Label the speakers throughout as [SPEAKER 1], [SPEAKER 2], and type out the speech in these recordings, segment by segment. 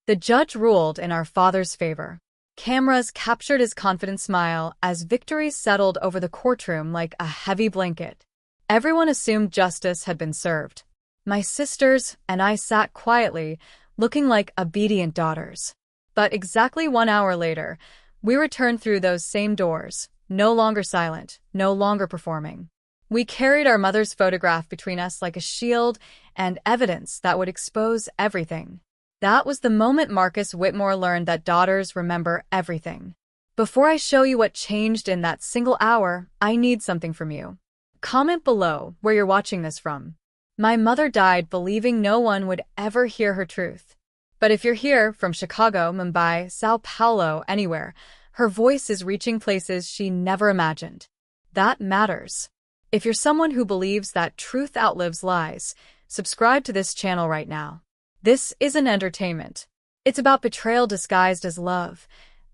[SPEAKER 1] The judge ruled in our father's favor. Cameras captured his confident smile as victory settled over the courtroom like a heavy blanket. Everyone assumed justice had been served. My sisters and I sat quietly, looking like obedient daughters. But exactly 1 hour later, we returned through those same doors, no longer silent, no longer performing. We carried our mother's photograph between us like a shield and evidence that would expose everything. That was the moment Marcus Whitmore learned that daughters remember everything. Before I show you what changed in that single hour, I need something from you. Comment below where you're watching this from. My mother died believing no one would ever hear her truth. But if you're here from Chicago, Mumbai, Sao Paulo, anywhere, her voice is reaching places she never imagined. That matters. If you're someone who believes that truth outlives lies, subscribe to this channel right now. This isn't entertainment. It's about betrayal disguised as love,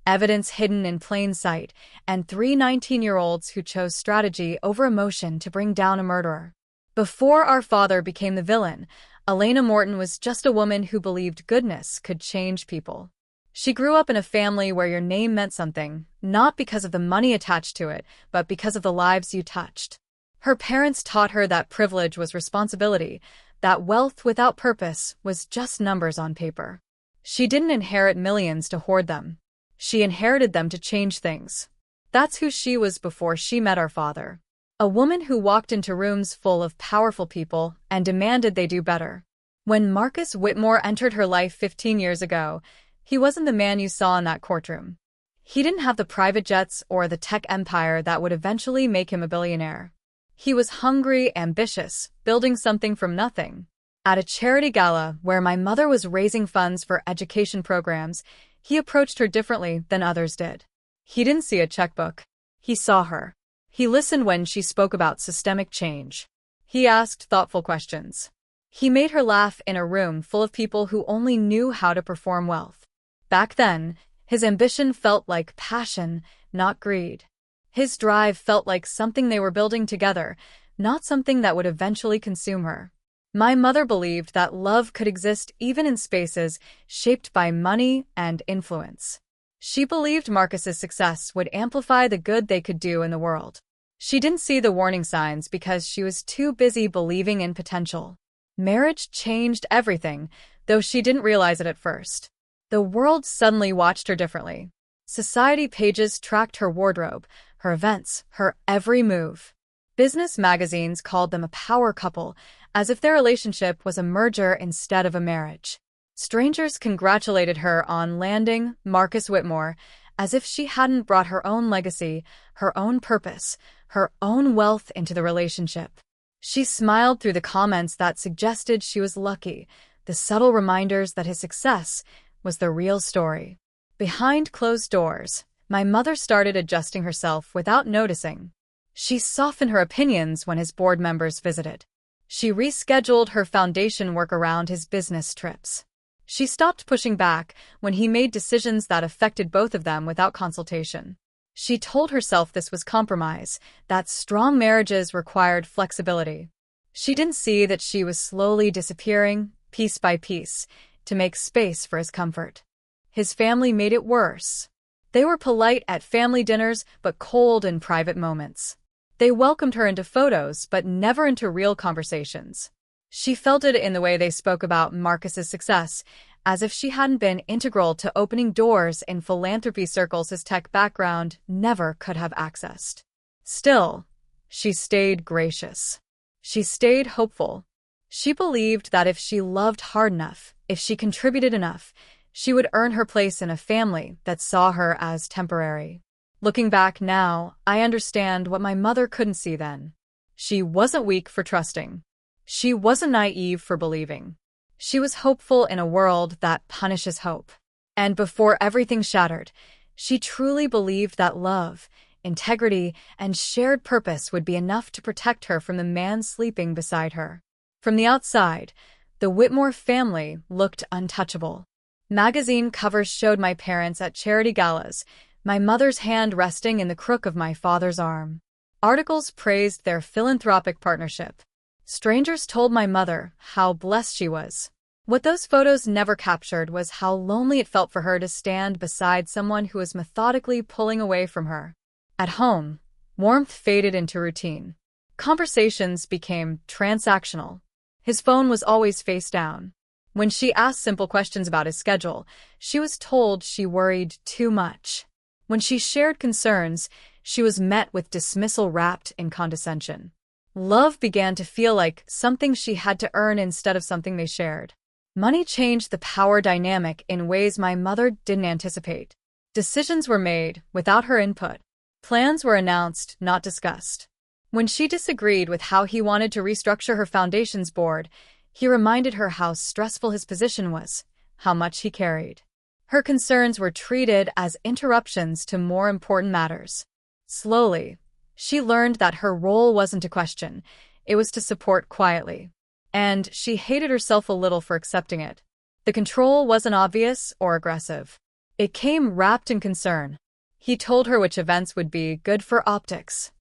[SPEAKER 1] evidence hidden in plain sight, and 3 19-year-olds who chose strategy over emotion to bring down a murderer. Before our father became the villain, Elena Morten was just a woman who believed goodness could change people. She grew up in a family where your name meant something, not because of the money attached to it, but because of the lives you touched. Her parents taught her that privilege was responsibility, that wealth without purpose was just numbers on paper. She didn't inherit millions to hoard them. She inherited them to change things. That's who she was before she met our father. A woman who walked into rooms full of powerful people and demanded they do better. When Marcus Whitmore entered her life 15 years ago, he wasn't the man you saw in that courtroom. He didn't have the private jets or the tech empire that would eventually make him a billionaire. He was hungry, ambitious, building something from nothing. At a charity gala where my mother was raising funds for education programs, he approached her differently than others did. He didn't see a checkbook. He saw her. He listened when she spoke about systemic change. He asked thoughtful questions. He made her laugh in a room full of people who only knew how to perform wealth. Back then, his ambition felt like passion, not greed. His drive felt like something they were building together, not something that would eventually consume her. My mother believed that love could exist even in spaces shaped by money and influence. She believed Marcus's success would amplify the good they could do in the world. She didn't see the warning signs because she was too busy believing in potential. Marriage changed everything, though she didn't realize it at first. The world suddenly watched her differently. Society pages tracked her wardrobe, her events, her every move. Business magazines called them a power couple, as if their relationship was a merger instead of a marriage. Strangers congratulated her on landing Marcus Whitmore, as if she hadn't brought her own legacy, her own purpose, her own wealth into the relationship. She smiled through the comments that suggested she was lucky, the subtle reminders that his success was the real story. Behind closed doors, my mother started adjusting herself without noticing. She softened her opinions when his board members visited. She rescheduled her foundation work around his business trips. She stopped pushing back when he made decisions that affected both of them without consultation. She told herself this was compromise, that strong marriages required flexibility. She didn't see that she was slowly disappearing, piece by piece, to make space for his comfort. His family made it worse. They were polite at family dinners, but cold in private moments. They welcomed her into photos, but never into real conversations. She felt it in the way they spoke about Marcus's success, as if she hadn't been integral to opening doors in philanthropy circles his tech background never could have accessed. Still, she stayed gracious. She stayed hopeful. She believed that if she loved hard enough, if she contributed enough, she would earn her place in a family that saw her as temporary. Looking back now, I understand what my mother couldn't see then. She wasn't weak for trusting. She wasn't naive for believing. She was hopeful in a world that punishes hope. And before everything shattered, she truly believed that love, integrity, and shared purpose would be enough to protect her from the man sleeping beside her. From the outside, the Whitmore family looked untouchable. Magazine covers showed my parents at charity galas, my mother's hand resting in the crook of my father's arm. Articles praised their philanthropic partnership. Strangers told my mother how blessed she was. What those photos never captured was how lonely it felt for her to stand beside someone who was methodically pulling away from her. At home, warmth faded into routine. Conversations became transactional. His phone was always face down. When she asked simple questions about his schedule, she was told she worried too much. When she shared concerns, she was met with dismissal wrapped in condescension. Love began to feel like something she had to earn instead of something they shared. Money changed the power dynamic in ways my mother didn't anticipate. Decisions were made without her input. Plans were announced, not discussed. When she disagreed with how he wanted to restructure her foundation's board, he reminded her how stressful his position was, how much he carried. Her concerns were treated as interruptions to more important matters. Slowly, she learned that her role wasn't to question, it was to support quietly. And she hated herself a little for accepting it. The control wasn't obvious or aggressive. It came wrapped in concern. He told her which events would be good for optics.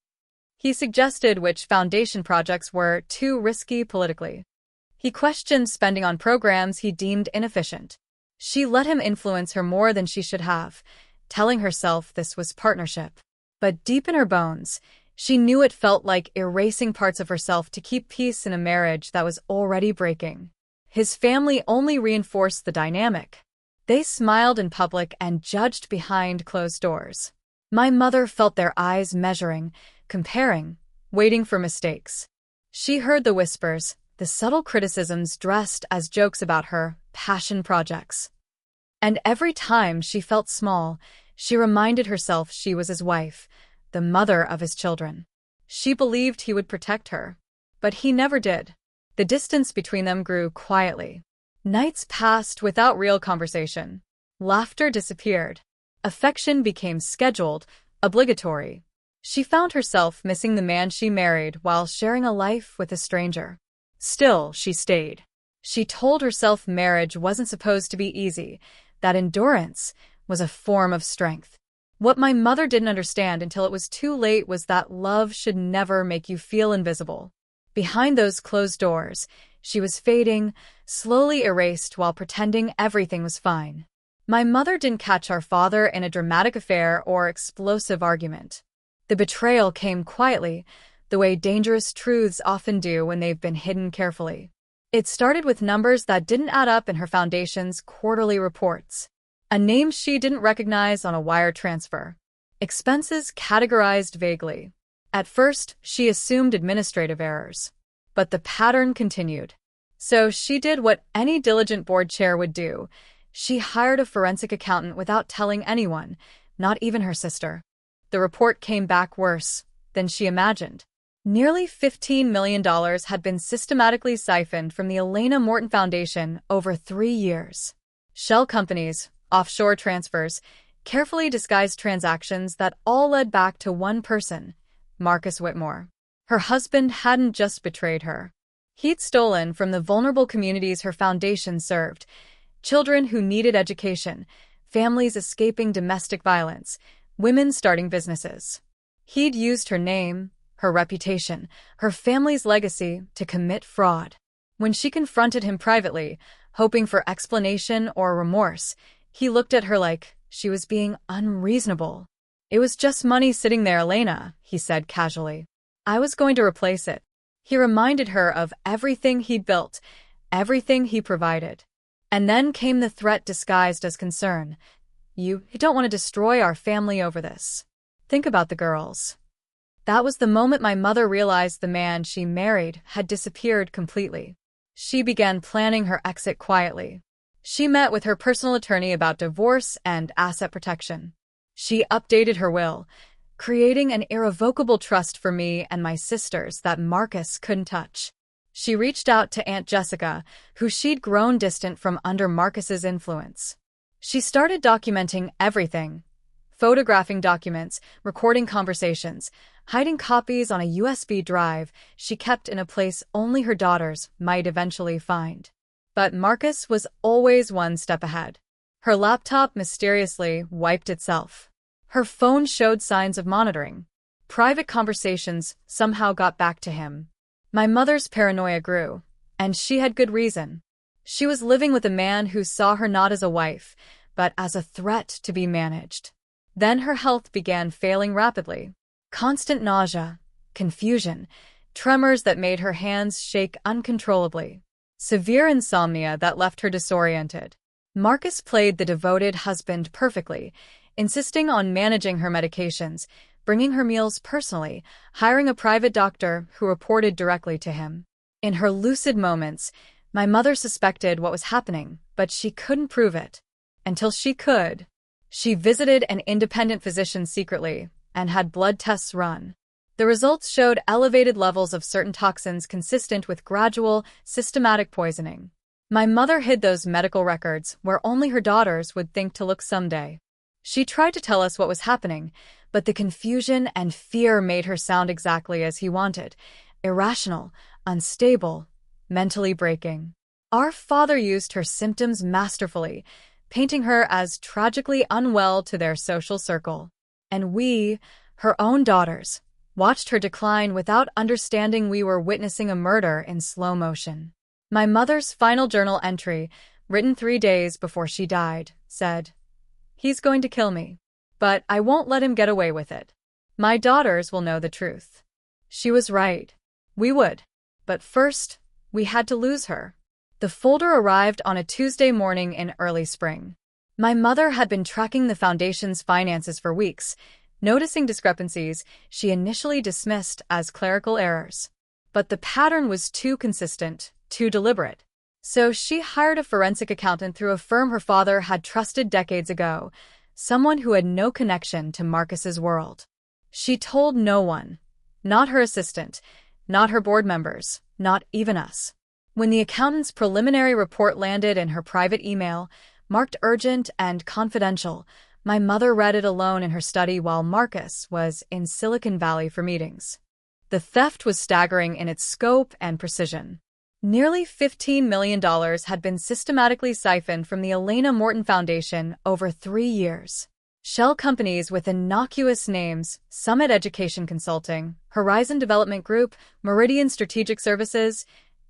[SPEAKER 1] He suggested which foundation projects were too risky politically. He questioned spending on programs he deemed inefficient. She let him influence her more than she should have, telling herself this was partnership. But deep in her bones, she knew it felt like erasing parts of herself to keep peace in a marriage that was already breaking. His family only reinforced the dynamic. They smiled in public and judged behind closed doors. My mother felt their eyes measuring, comparing, waiting for mistakes. She heard the whispers, the subtle criticisms dressed as jokes about her passion projects. And every time she felt small, she reminded herself she was his wife, the mother of his children. She believed he would protect her. But he never did. The distance between them grew quietly. Nights passed without real conversation. Laughter disappeared. Affection became scheduled, obligatory. She found herself missing the man she married while sharing a life with a stranger. Still, she stayed. She told herself marriage wasn't supposed to be easy, that endurance was a form of strength. What my mother didn't understand until it was too late was that love should never make you feel invisible. Behind those closed doors, she was fading, slowly erased while pretending everything was fine. My mother didn't catch our father in a dramatic affair or explosive argument. The betrayal came quietly, the way dangerous truths often do when they've been hidden carefully. It started with numbers that didn't add up in her foundation's quarterly reports. A name she didn't recognize on a wire transfer. Expenses categorized vaguely. At first, she assumed administrative errors. But the pattern continued. So she did what any diligent board chair would do. She hired a forensic accountant without telling anyone, not even her sister. The report came back worse than she imagined. Nearly $15 million had been systematically siphoned from the Elena Morten Foundation over 3 years. Shell companies, offshore transfers, carefully disguised transactions that all led back to one person, Marcus Whitmore. Her husband hadn't just betrayed her. He'd stolen from the vulnerable communities her foundation served, children who needed education, families escaping domestic violence, women starting businesses. He'd used her name, her reputation, her family's legacy to commit fraud. When she confronted him privately, hoping for explanation or remorse, he looked at her like she was being unreasonable. "It was just money sitting there, Elena," he said casually. "I was going to replace it." He reminded her of everything he'd built, everything he provided. And then came the threat disguised as concern. You don't want to destroy our family over this. Think about the girls." That was the moment my mother realized the man she married had disappeared completely. She began planning her exit quietly. She met with her personal attorney about divorce and asset protection. She updated her will, creating an irrevocable trust for me and my sisters that Marcus couldn't touch. She reached out to Aunt Jessica, who she'd grown distant from under Marcus's influence. She started documenting everything, photographing documents, recording conversations, hiding copies on a USB drive she kept in a place only her daughters might eventually find. But Marcus was always one step ahead. Her laptop mysteriously wiped itself. Her phone showed signs of monitoring. Private conversations somehow got back to him. My mother's paranoia grew, and she had good reason. She was living with a man who saw her not as a wife, but as a threat to be managed. Then her health began failing rapidly. Constant nausea, confusion, tremors that made her hands shake uncontrollably. Severe insomnia that left her disoriented. Marcus played the devoted husband perfectly, insisting on managing her medications, bringing her meals personally, hiring a private doctor who reported directly to him. In her lucid moments, my mother suspected what was happening, but she couldn't prove it. Until she could. She visited an independent physician secretly and had blood tests run. The results showed elevated levels of certain toxins consistent with gradual, systematic poisoning. My mother hid those medical records where only her daughters would think to look someday. She tried to tell us what was happening, but the confusion and fear made her sound exactly as he wanted: irrational, unstable, mentally breaking. Our father used her symptoms masterfully, painting her as tragically unwell to their social circle. And we, her own daughters, watched her decline without understanding we were witnessing a murder in slow motion. My mother's final journal entry, written 3 days before she died, said, "He's going to kill me, but I won't let him get away with it. My daughters will know the truth." She was right. We would. But first, we had to lose her. The folder arrived on a Tuesday morning in early spring. My mother had been tracking the foundation's finances for weeks, noticing discrepancies she initially dismissed as clerical errors. But the pattern was too consistent, too deliberate. So she hired a forensic accountant through a firm her father had trusted decades ago, someone who had no connection to Marcus's world. She told no one, not her assistant, not her board members, not even us. When the accountant's preliminary report landed in her private email, marked urgent and confidential, my mother read it alone in her study while Marcus was in Silicon Valley for meetings. The theft was staggering in its scope and precision. Nearly $15 million had been systematically siphoned from the Elena Morten Foundation over 3 years. Shell companies with innocuous names: Summit Education Consulting, Horizon Development Group, Meridian Strategic Services,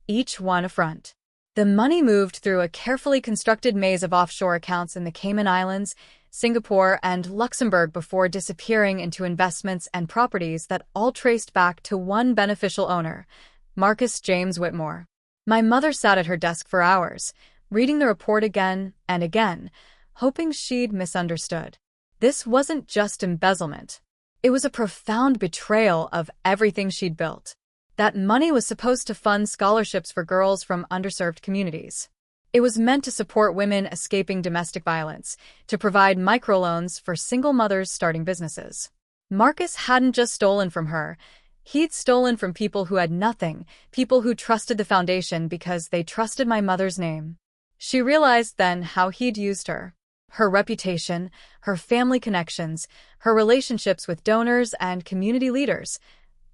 [SPEAKER 1] each one a front. The money moved through a carefully constructed maze of offshore accounts in the Cayman Islands, Singapore, and Luxembourg before disappearing into investments and properties that all traced back to one beneficial owner, Marcus James Whitmore. My mother sat at her desk for hours, reading the report again and again, hoping she'd misunderstood. This wasn't just embezzlement. It was a profound betrayal of everything she'd built. That money was supposed to fund scholarships for girls from underserved communities. It was meant to support women escaping domestic violence, to provide microloans for single mothers starting businesses. Marcus hadn't just stolen from her. He'd stolen from people who had nothing, people who trusted the foundation because they trusted my mother's name. She realized then how he'd used her. Her reputation, her family connections, her relationships with donors and community leaders.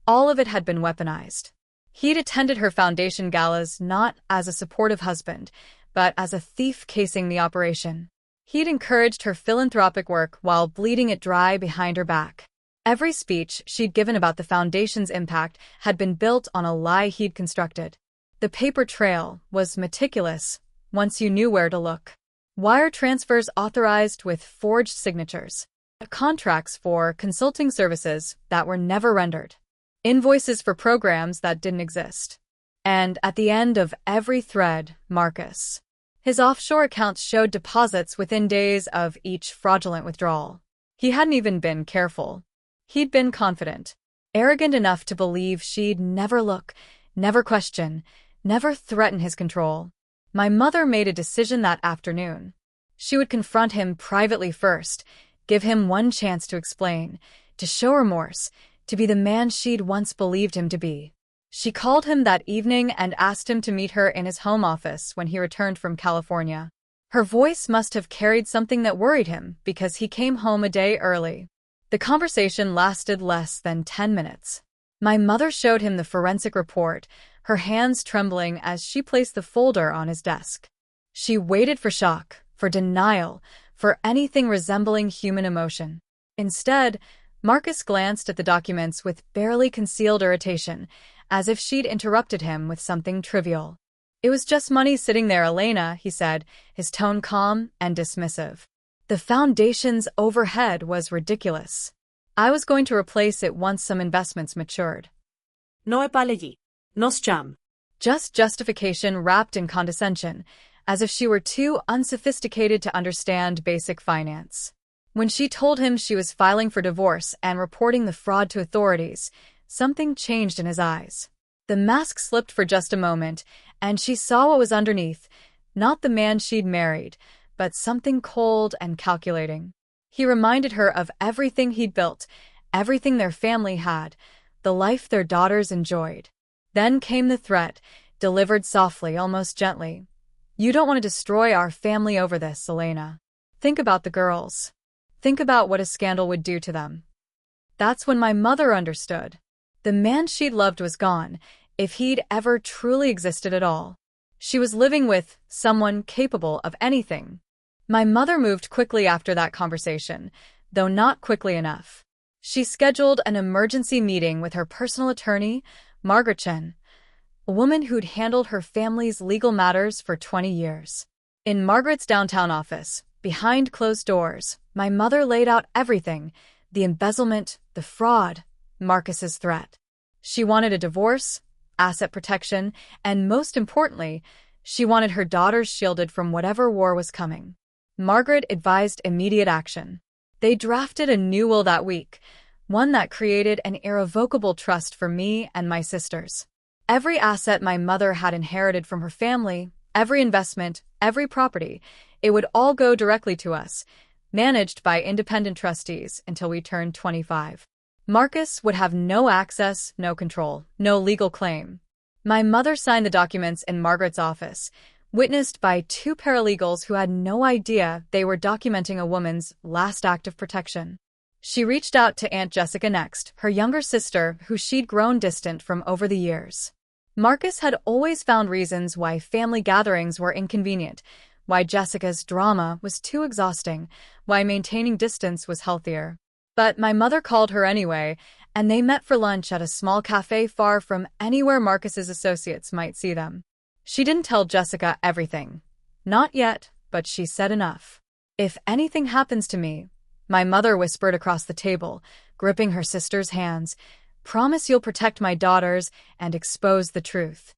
[SPEAKER 1] All of it had been weaponized. He'd attended her foundation galas not as a supportive husband, but as a thief casing the operation. He'd encouraged her philanthropic work while bleeding it dry behind her back. Every speech she'd given about the foundation's impact had been built on a lie he'd constructed. The paper trail was meticulous, once you knew where to look. Wire transfers authorized with forged signatures. Contracts for consulting services that were never rendered. Invoices for programs that didn't exist. And at the end of every thread, Marcus. His offshore accounts showed deposits within days of each fraudulent withdrawal. He hadn't even been careful. He'd been confident, arrogant enough to believe she'd never look, never question, never threaten his control. My mother made a decision that afternoon. She would confront him privately first, give him one chance to explain, to show remorse, to be the man she'd once believed him to be. She called him that evening and asked him to meet her in his home office when he returned from California. Her voice must have carried something that worried him because he came home a day early. The conversation lasted less than 10 minutes. My mother showed him the forensic report, her hands trembling as she placed the folder on his desk. She waited for shock, for denial, for anything resembling human emotion. Instead, Marcus glanced at the documents with barely concealed irritation, as if she'd interrupted him with something trivial. It was just money sitting there, Elena, he said, his tone calm and dismissive. The foundation's overhead was ridiculous. I was going to replace it once some investments matured.
[SPEAKER 2] No επαλεγεί. No scam.
[SPEAKER 1] Just justification wrapped in condescension, as if she were too unsophisticated to understand basic finance. When she told him she was filing for divorce and reporting the fraud to authorities, something changed in his eyes. The mask slipped for just a moment, and she saw what was underneath, not the man she'd married, but something cold and calculating. He reminded her of everything he'd built, everything their family had, the life their daughters enjoyed. Then came the threat, delivered softly, almost gently. You don't want to destroy our family over this, Elena. Think about the girls. Think about what a scandal would do to them. That's when my mother understood. The man she'd loved was gone, if he'd ever truly existed at all. She was living with someone capable of anything. My mother moved quickly after that conversation, though not quickly enough. She scheduled an emergency meeting with her personal attorney, Margaret Chen, a woman who'd handled her family's legal matters for 20 years. In Margaret's downtown office, behind closed doors, my mother laid out everything: the embezzlement, the fraud, Marcus's threat. She wanted a divorce, asset protection, and most importantly, she wanted her daughters shielded from whatever war was coming. Margaret advised immediate action. They drafted a new will that week, one that created an irrevocable trust for me and my sisters. Every asset my mother had inherited from her family, every investment, every property, it would all go directly to us, managed by independent trustees until we turned 25. Marcus would have no access, no control, no legal claim. My mother signed the documents in Margaret's office, witnessed by two paralegals who had no idea they were documenting a woman's last act of protection. She reached out to Aunt Jessica next, her younger sister, who she'd grown distant from over the years. Marcus had always found reasons why family gatherings were inconvenient, why Jessica's drama was too exhausting, why maintaining distance was healthier. But my mother called her anyway, and they met for lunch at a small cafe far from anywhere Marcus's associates might see them. She didn't tell Jessica everything. Not yet, but she said enough. If anything happens to me, my mother whispered across the table, gripping her sister's hands, promise you'll protect my daughters and expose the truth.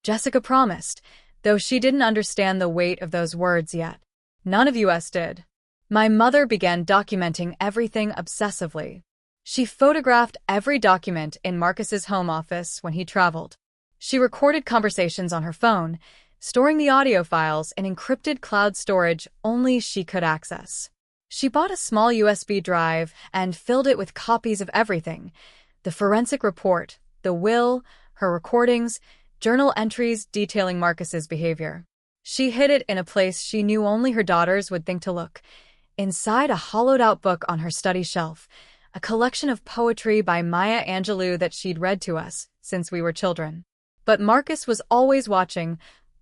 [SPEAKER 1] Jessica promised, though she didn't understand the weight of those words yet. None of us did. My mother began documenting everything obsessively. She photographed every document in Marcus's home office when he traveled. She recorded conversations on her phone, storing the audio files in encrypted cloud storage only she could access. She bought a small USB drive and filled it with copies of everything: the forensic report, the will, her recordings, journal entries detailing Marcus's behavior. She hid it in a place she knew only her daughters would think to look: inside a hollowed-out book on her study shelf, a collection of poetry by Maya Angelou that she'd read to us since we were children. But Marcus was always watching,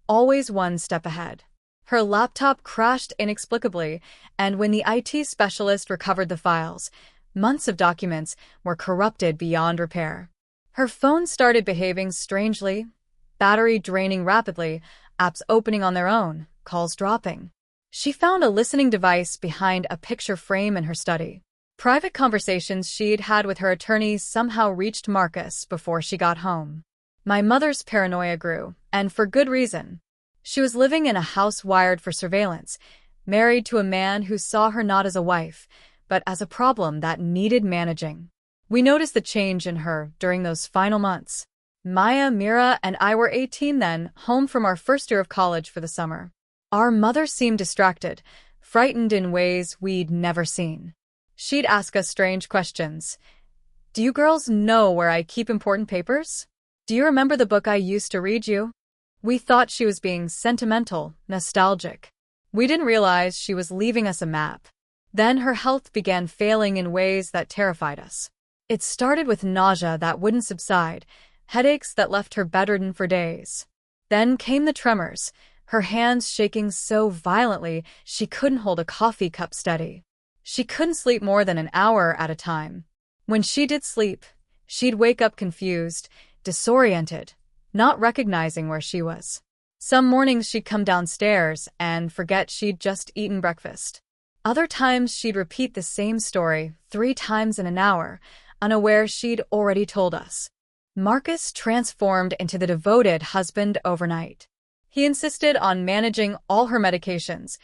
[SPEAKER 1] always one step ahead. Her laptop crashed inexplicably, and when the IT specialist recovered the files, months of documents were corrupted beyond repair. Her phone started behaving strangely, battery draining rapidly, apps opening on their own, calls dropping. She found a listening device behind a picture frame in her study. Private conversations she'd had with her attorney somehow reached Marcus before she got home. My mother's paranoia grew, and for good reason. She was living in a house wired for surveillance, married to a man who saw her not as a wife, but as a problem that needed managing. We noticed the change in her during those final months. Maya, Mira, and I were 18 then, home from our first year of college for the summer. Our mother seemed distracted, frightened in ways we'd never seen. She'd ask us strange questions. Do you girls know where I keep important papers? Do you remember the book I used to read you? We thought she was being sentimental, nostalgic. We didn't realize she was leaving us a map. Then her health began failing in ways that terrified us. It started with nausea that wouldn't subside, headaches that left her bedridden for days. Then came the tremors, her hands shaking so violently she couldn't hold a coffee cup steady. She couldn't sleep more than an hour at a time. When she did sleep, she'd wake up confused, disoriented, not recognizing where she was. Some mornings she'd come downstairs and forget she'd just eaten breakfast. Other times she'd repeat the same story 3 times in an hour, unaware she'd already told us. Marcus transformed into the devoted husband overnight. He insisted on managing all her medications,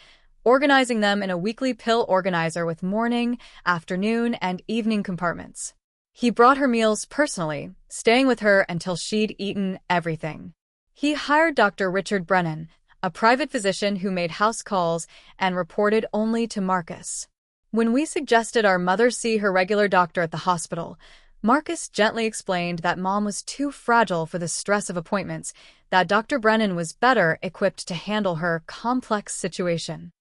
[SPEAKER 1] organizing them in a weekly pill organizer with morning, afternoon, and evening compartments. He brought her meals personally, staying with her until she'd eaten everything. He hired Dr. Richard Brennan, a private physician who made house calls and reported only to Marcus. When we suggested our mother see her regular doctor at the hospital, Marcus gently explained that Mom was too fragile for the stress of appointments, that Dr. Brennan was better equipped to handle her complex situation.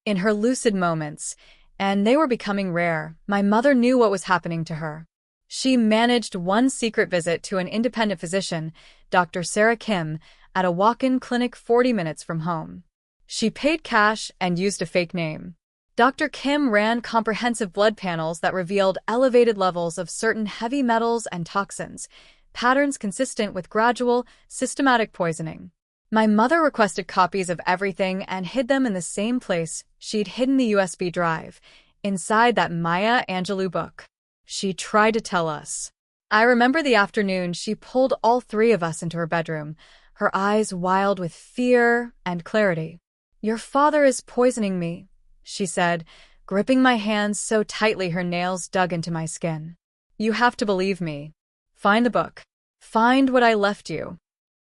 [SPEAKER 1] In her lucid moments, and they were becoming rare, my mother knew what was happening to her. She managed one secret visit to an independent physician, Dr. Sarah Kim, at a walk-in clinic 40 minutes from home. She paid cash and used a fake name. Dr. Kim ran comprehensive blood panels that revealed elevated levels of certain heavy metals and toxins, patterns consistent with gradual, systematic poisoning. My mother requested copies of everything and hid them in the same place she'd hidden the USB drive, inside that Maya Angelou book. She tried to tell us. I remember the afternoon she pulled all 3 of us into her bedroom, her eyes wild with fear and clarity. "Your father is poisoning me," she said, gripping my hands so tightly her nails dug into my skin. "You have to believe me. Find the book. Find what I left you."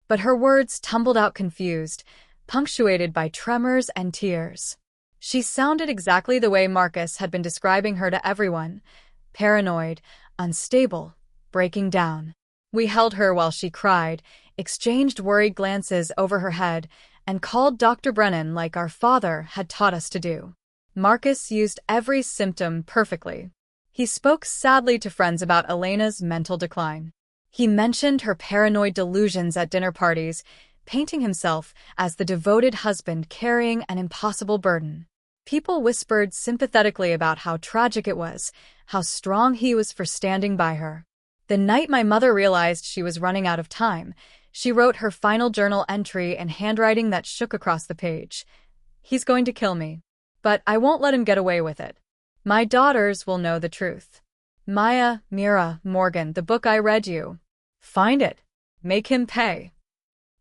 [SPEAKER 1] But her words tumbled out confused, punctuated by tremors and tears. She sounded exactly the way Marcus had been describing her to everyone: paranoid, unstable, breaking down. We held her while she cried, exchanged worried glances over her head, and called Dr. Brennan like our father had taught us to do. Marcus used every symptom perfectly. He spoke sadly to friends about Elena's mental decline. He mentioned her paranoid delusions at dinner parties, painting himself as the devoted husband carrying an impossible burden. People whispered sympathetically about how tragic it was, how strong he was for standing by her. The night my mother realized she was running out of time, she wrote her final journal entry in handwriting that shook across the page. "He's going to kill me. But I won't let him get away with it. My daughters will know the truth. Maya, Mira, Morgan, the book I read you. Find it. Make him pay."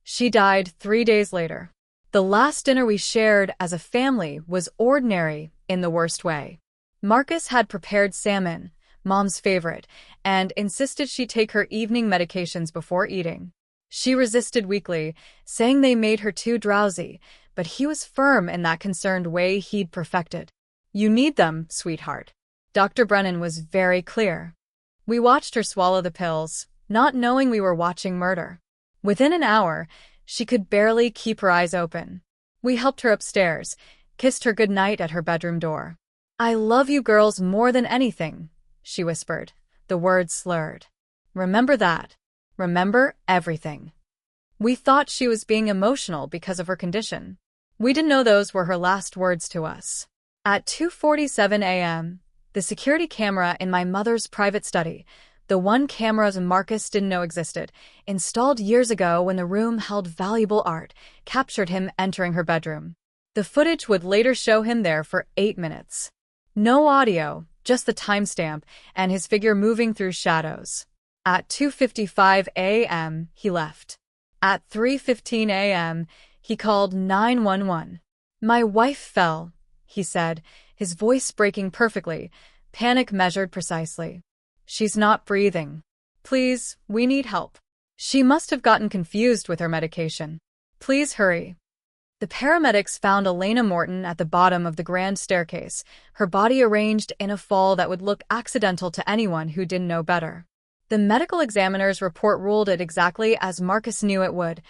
[SPEAKER 1] She died 3 days later. The last dinner we shared as a family was ordinary in the worst way. Marcus had prepared salmon, Mom's favorite, and insisted she take her evening medications before eating. She resisted weakly, saying they made her too drowsy, but he was firm in that concerned way he'd perfected. "You need them, sweetheart." Dr. Brennan was very clear. We watched her swallow the pills, not knowing we were watching murder. Within an hour, she could barely keep her eyes open. We helped her upstairs, kissed her goodnight at her bedroom door. "I love you girls more than anything," she whispered, the words slurred. "Remember that. Remember everything." We thought she was being emotional because of her condition. We didn't know those were her last words to us. At 2:47 a.m., the security camera in my mother's private study, the one camera Marcus didn't know existed, installed years ago when the room held valuable art, captured him entering her bedroom. The footage would later show him there for 8 minutes. No audio, just the timestamp and his figure moving through shadows. At 2:55 a.m., he left. At 3:15 a.m., he called 911. "My wife fell," he said, his voice breaking perfectly, panic measured precisely. "She's not breathing. Please, we need help. She must have gotten confused with her medication. Please hurry." The paramedics found Elena Morten at the bottom of the grand staircase, her body arranged in a fall that would look accidental to anyone who didn't know better. The medical examiner's report ruled it exactly as Marcus knew it would: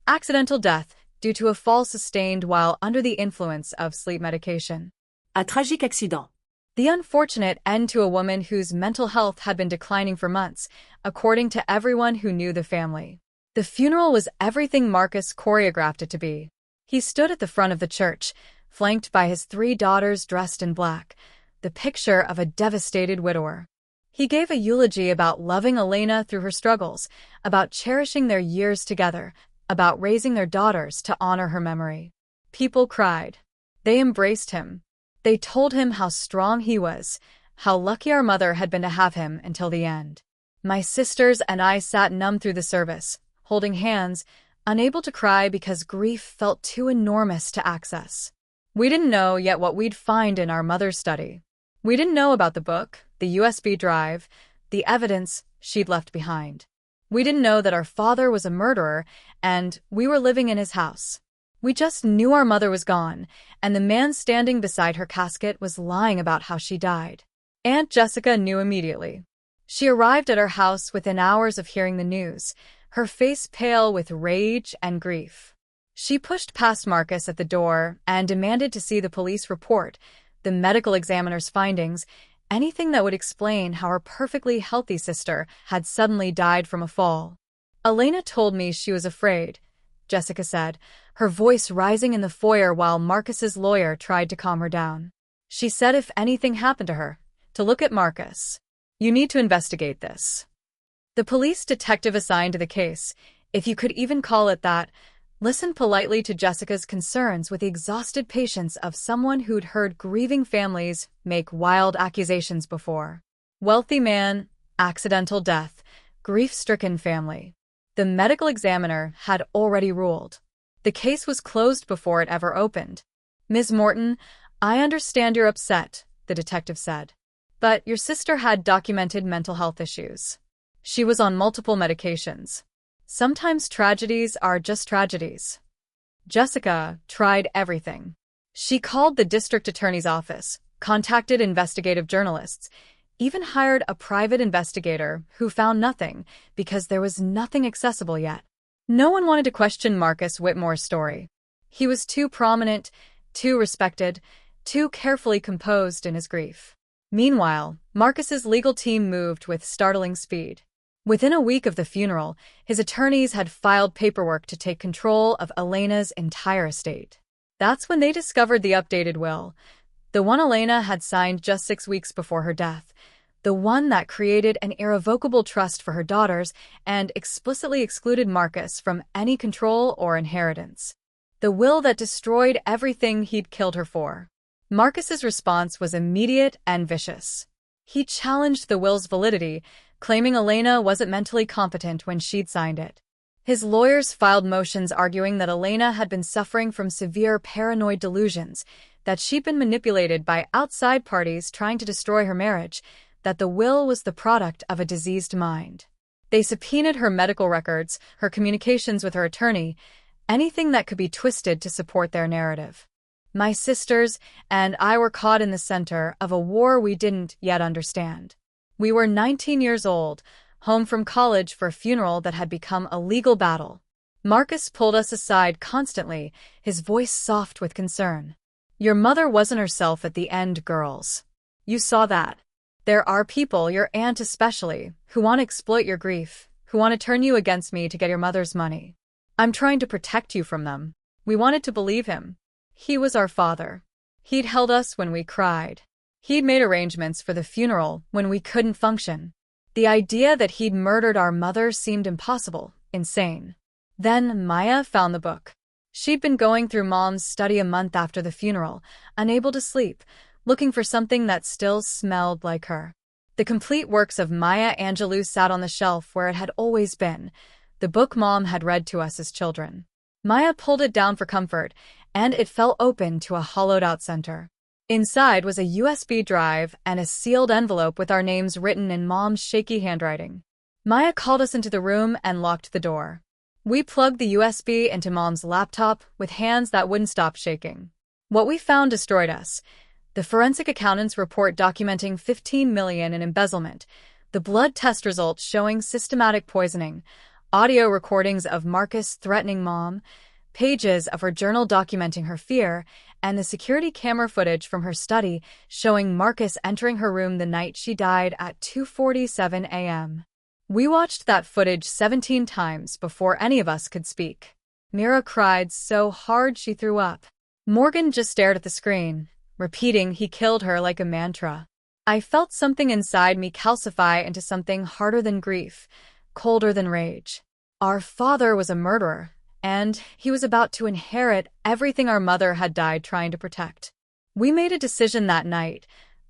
[SPEAKER 1] accidental death due to a fall sustained while under the influence of sleep medication.
[SPEAKER 2] Un tragique accident.
[SPEAKER 1] The unfortunate end to a woman whose mental health had been declining for months, according to everyone who knew the family. The funeral was everything Marcus choreographed it to be. He stood at the front of the church, flanked by his 3 daughters dressed in black, the picture of a devastated widower. He gave a eulogy about loving Elena through her struggles, about cherishing their years together, about raising their daughters to honor her memory. People cried. They embraced him. They told him how strong he was, how lucky our mother had been to have him until the end. My sisters and I sat numb through the service, holding hands, unable to cry because grief felt too enormous to access. We didn't know yet what we'd find in our mother's study. We didn't know about the book, the USB drive, the evidence she'd left behind. We didn't know that our father was a murderer and we were living in his house. We just knew our mother was gone, and the man standing beside her casket was lying about how she died. Aunt Jessica knew immediately. She arrived at our house within hours of hearing the news, her face pale with rage and grief. She pushed past Marcus at the door and demanded to see the police report, the medical examiner's findings, anything that would explain how her perfectly healthy sister had suddenly died from a fall. Elena told me she was afraid, Jessica said, her voice rising in the foyer while Marcus's lawyer tried to calm her down. She said if anything happened to her, to look at Marcus. You need to investigate this. The police detective assigned to the case, if you could even call it that, listened politely to Jessica's concerns with the exhausted patience of someone who'd heard grieving families make wild accusations before. Wealthy man, accidental death, grief-stricken family. The medical examiner had already ruled. The case was closed before it ever opened. Ms. Morten, I understand you're upset, the detective said. But your sister had documented mental health issues. She was on multiple medications. Sometimes tragedies are just tragedies. Jessica tried everything. She called the district attorney's office, contacted investigative journalists, even hired a private investigator who found nothing because there was nothing accessible yet. No one wanted to question Marcus Whitmore's story. He was too prominent, too respected, too carefully composed in his grief. Meanwhile, Marcus's legal team moved with startling speed. Within a week of the funeral, his attorneys had filed paperwork to take control of Elena's entire estate. That's when they discovered the updated will, the one Elena had signed just 6 weeks before her death, the one that created an irrevocable trust for her daughters and explicitly excluded Marcus from any control or inheritance. The will that destroyed everything he'd killed her for. Marcus's response was immediate and vicious. He challenged the will's validity, claiming Elena wasn't mentally competent when she'd signed it. His lawyers filed motions arguing that Elena had been suffering from severe paranoid delusions, that she'd been manipulated by outside parties trying to destroy her marriage, that the will was the product of a diseased mind. They subpoenaed her medical records, her communications with her attorney, anything that could be twisted to support their narrative. My sisters and I were caught in the center of a war we didn't yet understand. We were 19 years old, home from college for a funeral that had become a legal battle. Marcus pulled us aside constantly, his voice soft with concern. Your mother wasn't herself at the end, girls. You saw that. There are people, your aunt especially, who want to exploit your grief, who want to turn you against me to get your mother's money. I'm trying to protect you from them. We wanted to believe him. He was our father. He'd held us when we cried. He'd made arrangements for the funeral when we couldn't function. The idea that he'd murdered our mother seemed impossible, insane. Then Maya found the book. She'd been going through Mom's study a month after the funeral, unable to sleep, looking for something that still smelled like her. The complete works of Maya Angelou sat on the shelf where it had always been, the book Mom had read to us as children. Maya pulled it down for comfort, and it fell open to a hollowed-out center. Inside was a USB drive and a sealed envelope with our names written in Mom's shaky handwriting. Maya called us into the room and locked the door. We plugged the USB into Mom's laptop with hands that wouldn't stop shaking. What we found destroyed us. The forensic accountant's report documenting $15 million in embezzlement, the blood test results showing systematic poisoning, audio recordings of Marcus threatening Mom, pages of her journal documenting her fear, and the security camera footage from her study showing Marcus entering her room the night she died at 2:47 a.m. We watched that footage 17 times before any of us could speak. Mira cried so hard she threw up. Morgan just stared at the screen, repeating he killed her like a mantra. I felt something inside me calcify into something harder than grief, colder than rage. Our father was a murderer, and he was about to inherit everything our mother had died trying to protect. We made a decision that night,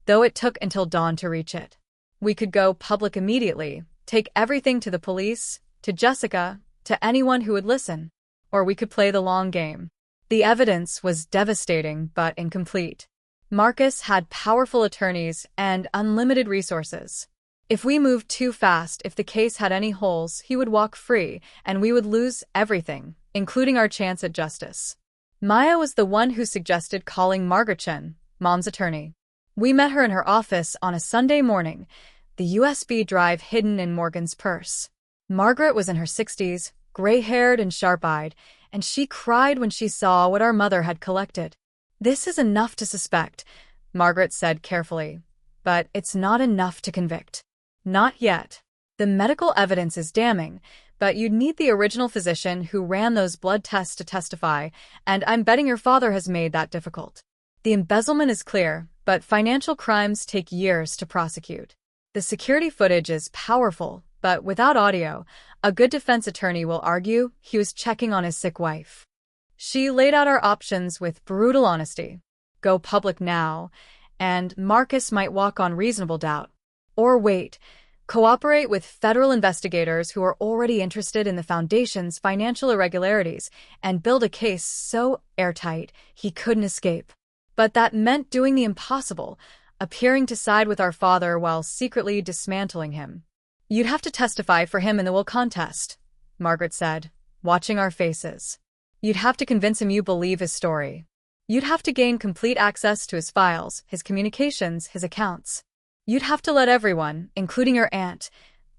[SPEAKER 1] though it took until dawn to reach it. We could go public immediately, take everything to the police, to Jessica, to anyone who would listen, or we could play the long game. The evidence was devastating but incomplete. Marcus had powerful attorneys and unlimited resources. If we moved too fast, if the case had any holes, he would walk free, and we would lose everything, including our chance at justice. Maya was the one who suggested calling Margaret Chen, Mom's attorney. We met her in her office on a Sunday morning, the USB drive hidden in Morgan's purse. Margaret was in her 60s, gray-haired and sharp-eyed, and she cried when she saw what our mother had collected. "This is enough to suspect," Margaret said carefully, "but it's not enough to convict. Not yet. The medical evidence is damning, but you'd need the original physician who ran those blood tests to testify, and I'm betting your father has made that difficult. The embezzlement is clear, but financial crimes take years to prosecute. The security footage is powerful, but without audio, a good defense attorney will argue he was checking on his sick wife." She laid out our options with brutal honesty. Go public now, and Marcus might walk on reasonable doubt. Or wait, cooperate with federal investigators who are already interested in the foundation's financial irregularities and build a case so airtight he couldn't escape. But that meant doing the impossible, appearing to side with our father while secretly dismantling him. "You'd have to testify for him in the will contest," Margaret said, watching our faces. "You'd have to convince him you believe his story. You'd have to gain complete access to his files, his communications, his accounts. You'd have to let everyone, including your aunt,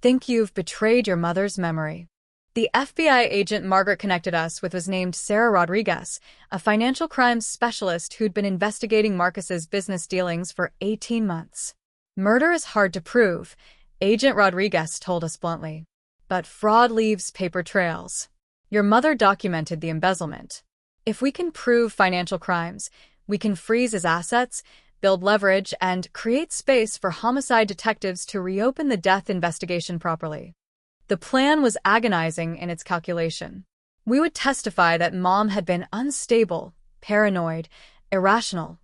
[SPEAKER 1] think you've betrayed your mother's memory." The FBI agent Margaret connected us with was named Sarah Rodriguez, a financial crimes specialist who'd been investigating Marcus's business dealings for 18 months. "Murder is hard to prove," Agent Rodriguez told us bluntly. "But fraud leaves paper trails. Your mother documented the embezzlement. If we can prove financial crimes, we can freeze his assets, build leverage, and create space for homicide detectives to reopen the death investigation properly." The plan was agonizing in its calculation. We would testify that Mom had been unstable, paranoid, irrational,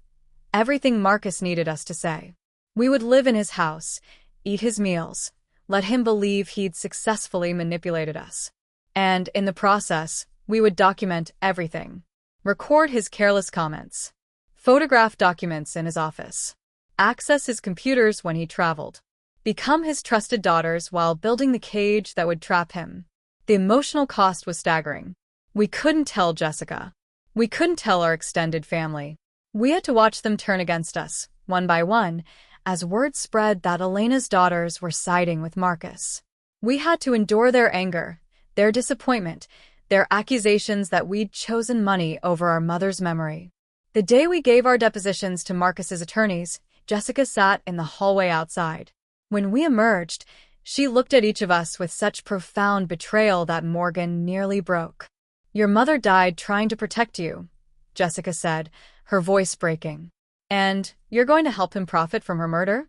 [SPEAKER 1] everything Marcus needed us to say. We would live in his house, eat his meals, let him believe he'd successfully manipulated us. And in the process, we would document everything. Record his careless comments. Photograph documents in his office. Access his computers when he traveled. Become his trusted daughters while building the cage that would trap him. The emotional cost was staggering. We couldn't tell Jessica. We couldn't tell our extended family. We had to watch them turn against us, one by one, as word spread that Elena's daughters were siding with Marcus. We had to endure their anger, their disappointment, their accusations that we'd chosen money over our mother's memory. The day we gave our depositions to Marcus's attorneys, Jessica sat in the hallway outside. When we emerged, she looked at each of us with such profound betrayal that Morgan nearly broke. "Your mother died trying to protect you," Jessica said, her voice breaking. "And you're going to help him profit from her murder?"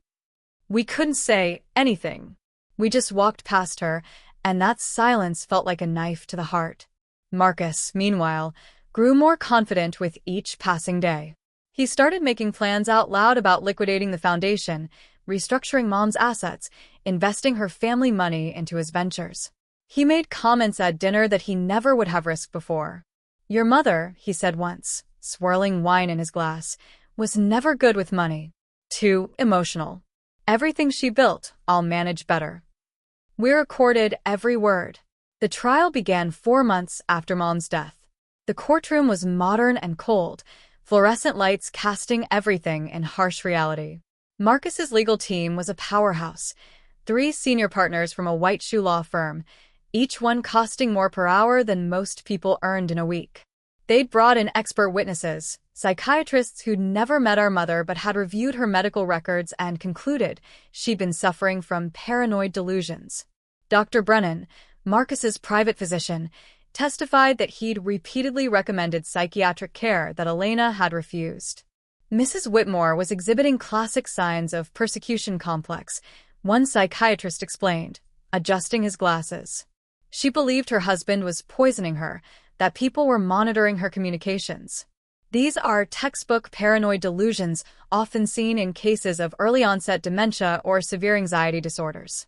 [SPEAKER 1] We couldn't say anything. We just walked past her, and that silence felt like a knife to the heart. Marcus, meanwhile, grew more confident with each passing day. He started making plans out loud about liquidating the foundation, restructuring Mom's assets, investing her family money into his ventures. He made comments at dinner that he never would have risked before. "Your mother," he said once, swirling wine in his glass, "was never good with money. Too emotional. Everything she built, I'll manage better." We recorded every word. The trial began 4 months after Mom's death. The courtroom was modern and cold, fluorescent lights casting everything in harsh reality. Marcus's legal team was a powerhouse. 3 senior partners from a white-shoe law firm, each one costing more per hour than most people earned in a week. They'd brought in expert witnesses, psychiatrists who'd never met our mother but had reviewed her medical records and concluded she'd been suffering from paranoid delusions. Dr. Brennan, Marcus's private physician, testified that he'd repeatedly recommended psychiatric care that Elena had refused. Mrs. Whitmore was exhibiting classic signs of persecution complex, one psychiatrist explained, adjusting his glasses. She believed her husband was poisoning her, that people were monitoring her communications. These are textbook paranoid delusions often seen in cases of early-onset dementia or severe anxiety disorders.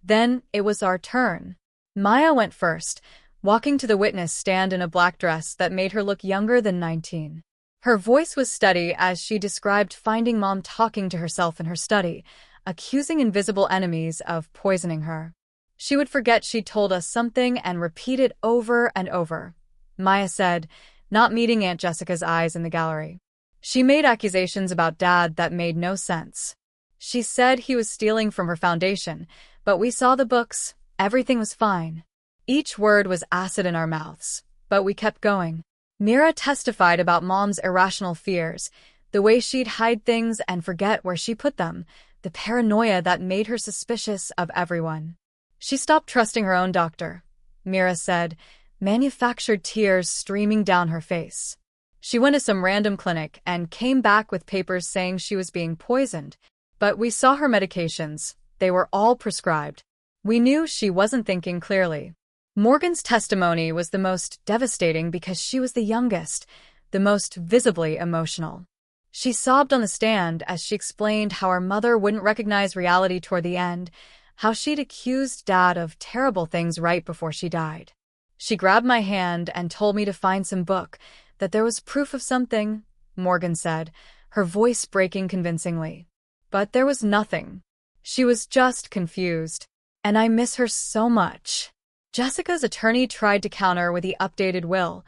[SPEAKER 1] Then it was our turn. Maya went first, walking to the witness stand in a black dress that made her look younger than 19. Her voice was steady as she described finding Mom talking to herself in her study, accusing invisible enemies of poisoning her. She would forget she'd told us something and repeat it over and over, Maya said, not meeting Aunt Jessica's eyes in the gallery. She made accusations about Dad that made no sense. She said he was stealing from her foundation, but we saw the books, everything was fine. Each word was acid in our mouths, but we kept going. Mira testified about Mom's irrational fears, the way she'd hide things and forget where she put them, the paranoia that made her suspicious of everyone. She stopped trusting her own doctor, Mira said, manufactured tears streaming down her face. She went to some random clinic and came back with papers saying she was being poisoned, but we saw her medications. They were all prescribed. We knew she wasn't thinking clearly. Morgan's testimony was the most devastating because she was the youngest, the most visibly emotional. She sobbed on the stand as she explained how her mother wouldn't recognize reality toward the end, how she'd accused Dad of terrible things right before she died. She grabbed my hand and told me to find some book, that there was proof of something, Morgan said, her voice breaking convincingly. But there was nothing. She was just confused. And I miss her so much. Jessica's attorney tried to counter with the updated will,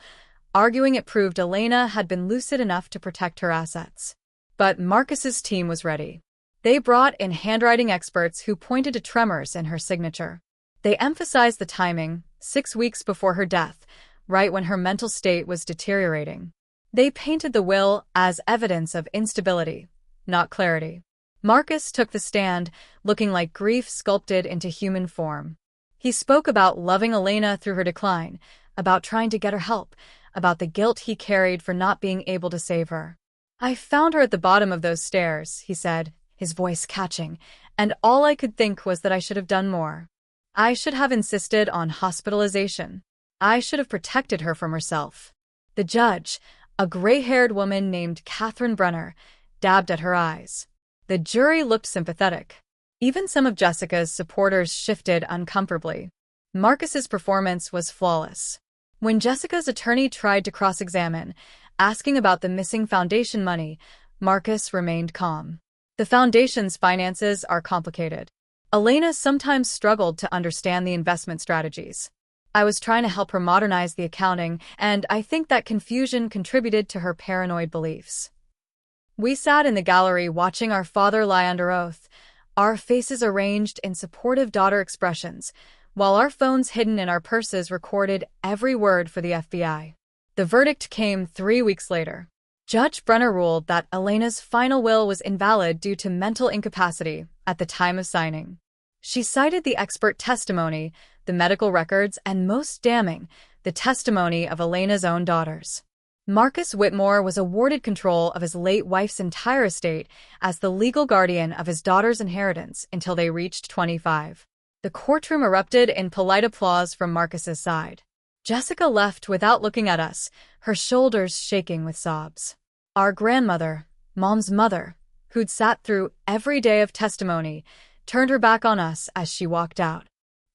[SPEAKER 1] arguing it proved Elena had been lucid enough to protect her assets. But Marcus's team was ready. They brought in handwriting experts who pointed to tremors in her signature. They emphasized the timing, 6 weeks before her death, right when her mental state was deteriorating. They painted the will as evidence of instability, not clarity. Marcus took the stand, looking like grief sculpted into human form. He spoke about loving Elena through her decline, about trying to get her help, about the guilt he carried for not being able to save her. I found her at the bottom of those stairs, he said, his voice catching, and all I could think was that I should have done more. I should have insisted on hospitalization. I should have protected her from herself. The judge, a gray-haired woman named Catherine Brenner, dabbed at her eyes. The jury looked sympathetic. Even some of Jessica's supporters shifted uncomfortably. Marcus's performance was flawless. When Jessica's attorney tried to cross-examine, asking about the missing foundation money, Marcus remained calm. The foundation's finances are complicated. Elena sometimes struggled to understand the investment strategies. I was trying to help her modernize the accounting, and I think that confusion contributed to her paranoid beliefs. We sat in the gallery watching our father lie under oath, our faces arranged in supportive daughter expressions, while our phones hidden in our purses recorded every word for the FBI. The verdict came 3 weeks later. Judge Brenner ruled that Elena's final will was invalid due to mental incapacity at the time of signing. She cited the expert testimony, the medical records, and most damning, the testimony of Elena's own daughters. Marcus Whitmore was awarded control of his late wife's entire estate as the legal guardian of his daughter's inheritance until they reached 25. The courtroom erupted in polite applause from Marcus's side. Jessica left without looking at us, her shoulders shaking with sobs. Our grandmother, Mom's mother, who'd sat through every day of testimony, turned her back on us as she walked out.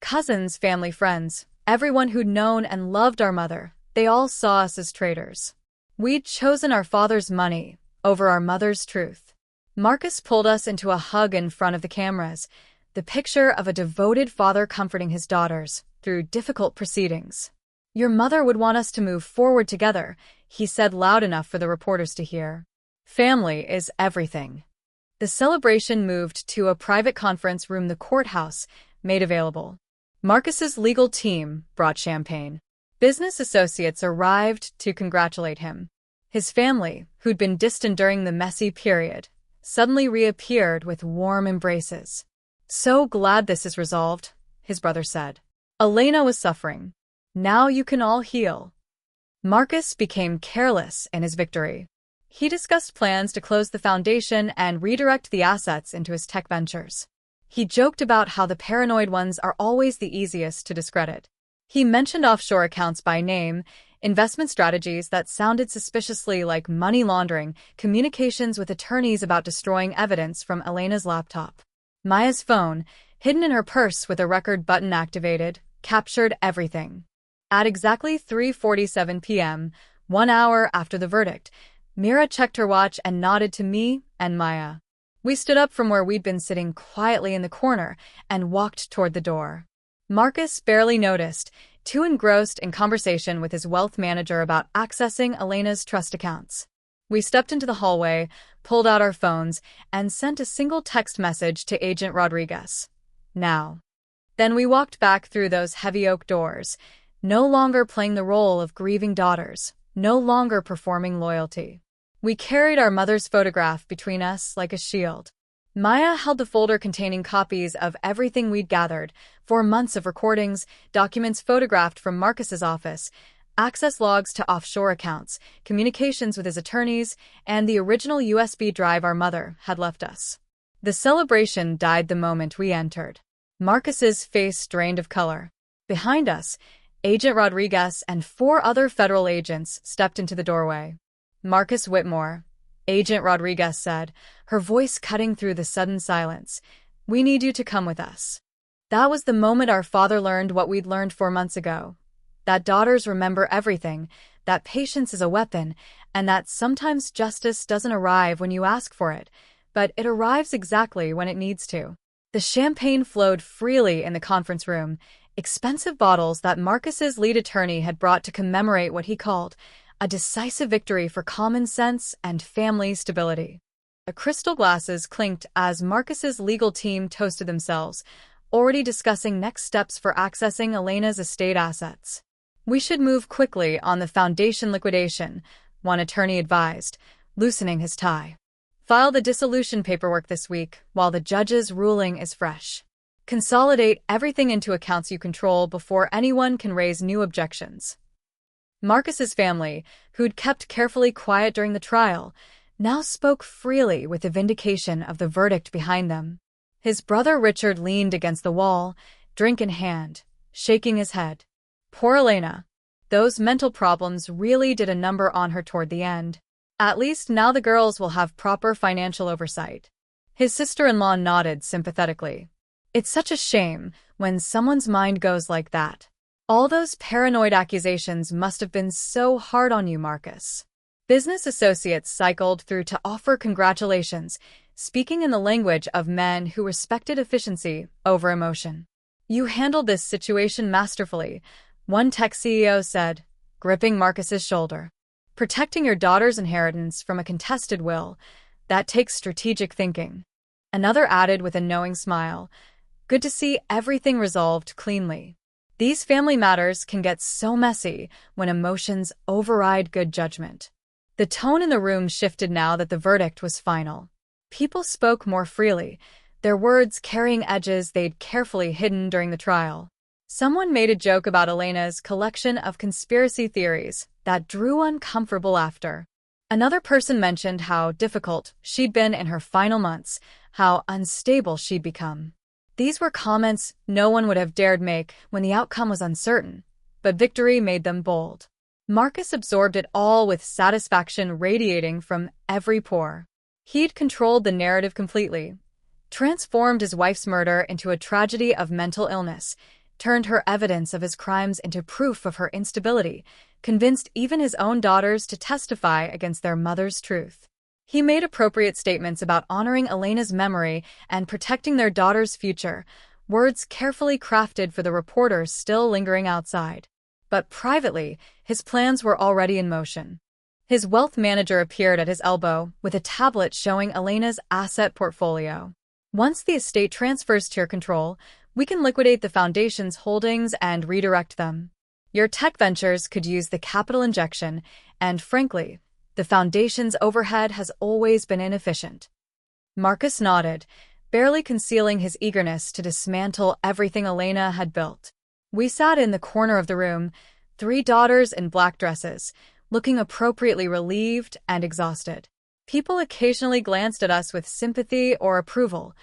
[SPEAKER 1] Cousins, family, friends, everyone who'd known and loved our mother, they all saw us as traitors. We'd chosen our father's money over our mother's truth. Marcus pulled us into a hug in front of the cameras, the picture of a devoted father comforting his daughters through difficult proceedings. Your mother would want us to move forward together, he said loud enough for the reporters to hear. Family is everything. The celebration moved to a private conference room the courthouse made available. Marcus's legal team brought champagne. Business associates arrived to congratulate him. His family, who'd been distant during the messy period, suddenly reappeared with warm embraces. So glad this is resolved, his brother said. Elena was suffering. Now you can all heal. Marcus became careless in his victory. He discussed plans to close the foundation and redirect the assets into his tech ventures. He joked about how the paranoid ones are always the easiest to discredit. He mentioned offshore accounts by name, investment strategies that sounded suspiciously like money laundering, communications with attorneys about destroying evidence from Elena's laptop. Maya's phone, hidden in her purse with a record button activated, captured everything. At exactly 3:47 p.m., 1 hour after the verdict, Mira checked her watch and nodded to me and Maya. We stood up from where we'd been sitting quietly in the corner and walked toward the door. Marcus barely noticed, too engrossed in conversation with his wealth manager about accessing Elena's trust accounts. We stepped into the hallway, pulled out our phones, and sent a single text message to Agent Rodriguez. Now. Then we walked back through those heavy oak doors, no longer playing the role of grieving daughters, no longer performing loyalty. We carried our mother's photograph between us like a shield. Maya held the folder containing copies of everything we'd gathered, 4 months of recordings, documents photographed from Marcus's office, access logs to offshore accounts, communications with his attorneys, and the original USB drive our mother had left us. The celebration died the moment we entered. Marcus's face drained of color. Behind us, Agent Rodriguez and 4 other federal agents stepped into the doorway. Marcus Whitmore, Agent Rodriguez said, her voice cutting through the sudden silence. We need you to come with us. That was the moment our father learned what we'd learned 4 months ago. That daughters remember everything, that patience is a weapon, and that sometimes justice doesn't arrive when you ask for it, but it arrives exactly when it needs to. The champagne flowed freely in the conference room, expensive bottles that Marcus's lead attorney had brought to commemorate what he called a decisive victory for common sense and family stability. The crystal glasses clinked as Marcus's legal team toasted themselves, already discussing next steps for accessing Elena's estate assets. We should move quickly on the foundation liquidation, one attorney advised, loosening his tie. File the dissolution paperwork this week while the judge's ruling is fresh. Consolidate everything into accounts you control before anyone can raise new objections. Marcus's family, who'd kept carefully quiet during the trial, now spoke freely with the vindication of the verdict behind them. His brother Richard leaned against the wall, drink in hand, shaking his head. Poor Elena. Those mental problems really did a number on her toward the end. At least now the girls will have proper financial oversight. His sister-in-law nodded sympathetically. It's such a shame when someone's mind goes like that. All those paranoid accusations must have been so hard on you, Marcus. Business associates cycled through to offer congratulations, speaking in the language of men who respected efficiency over emotion. You handled this situation masterfully, one tech CEO said, gripping Marcus's shoulder. Protecting your daughter's inheritance from a contested will, that takes strategic thinking. Another added with a knowing smile, good to see everything resolved cleanly. These family matters can get so messy when emotions override good judgment. The tone in the room shifted now that the verdict was final. People spoke more freely, their words carrying edges they'd carefully hidden during the trial. Someone made a joke about Elena's collection of conspiracy theories that drew uncomfortable laughter. Another person mentioned how difficult she'd been in her final months, how unstable she'd become. These were comments no one would have dared make when the outcome was uncertain, but victory made them bold. Marcus absorbed it all with satisfaction radiating from every pore. He'd controlled the narrative completely, transformed his wife's murder into a tragedy of mental illness, turned her evidence of his crimes into proof of her instability, convinced even his own daughters to testify against their mother's truth. He made appropriate statements about honoring Elena's memory and protecting their daughter's future, words carefully crafted for the reporters still lingering outside. But privately, his plans were already in motion. His wealth manager appeared at his elbow with a tablet showing Elena's asset portfolio. Once the estate transfers to your control, we can liquidate the foundation's holdings and redirect them. Your tech ventures could use the capital injection, and frankly, the foundation's overhead has always been inefficient. Marcus nodded, barely concealing his eagerness to dismantle everything Elena had built. We sat in the corner of the room, 3 daughters in black dresses, looking appropriately relieved and exhausted. People occasionally glanced at us with sympathy or approval,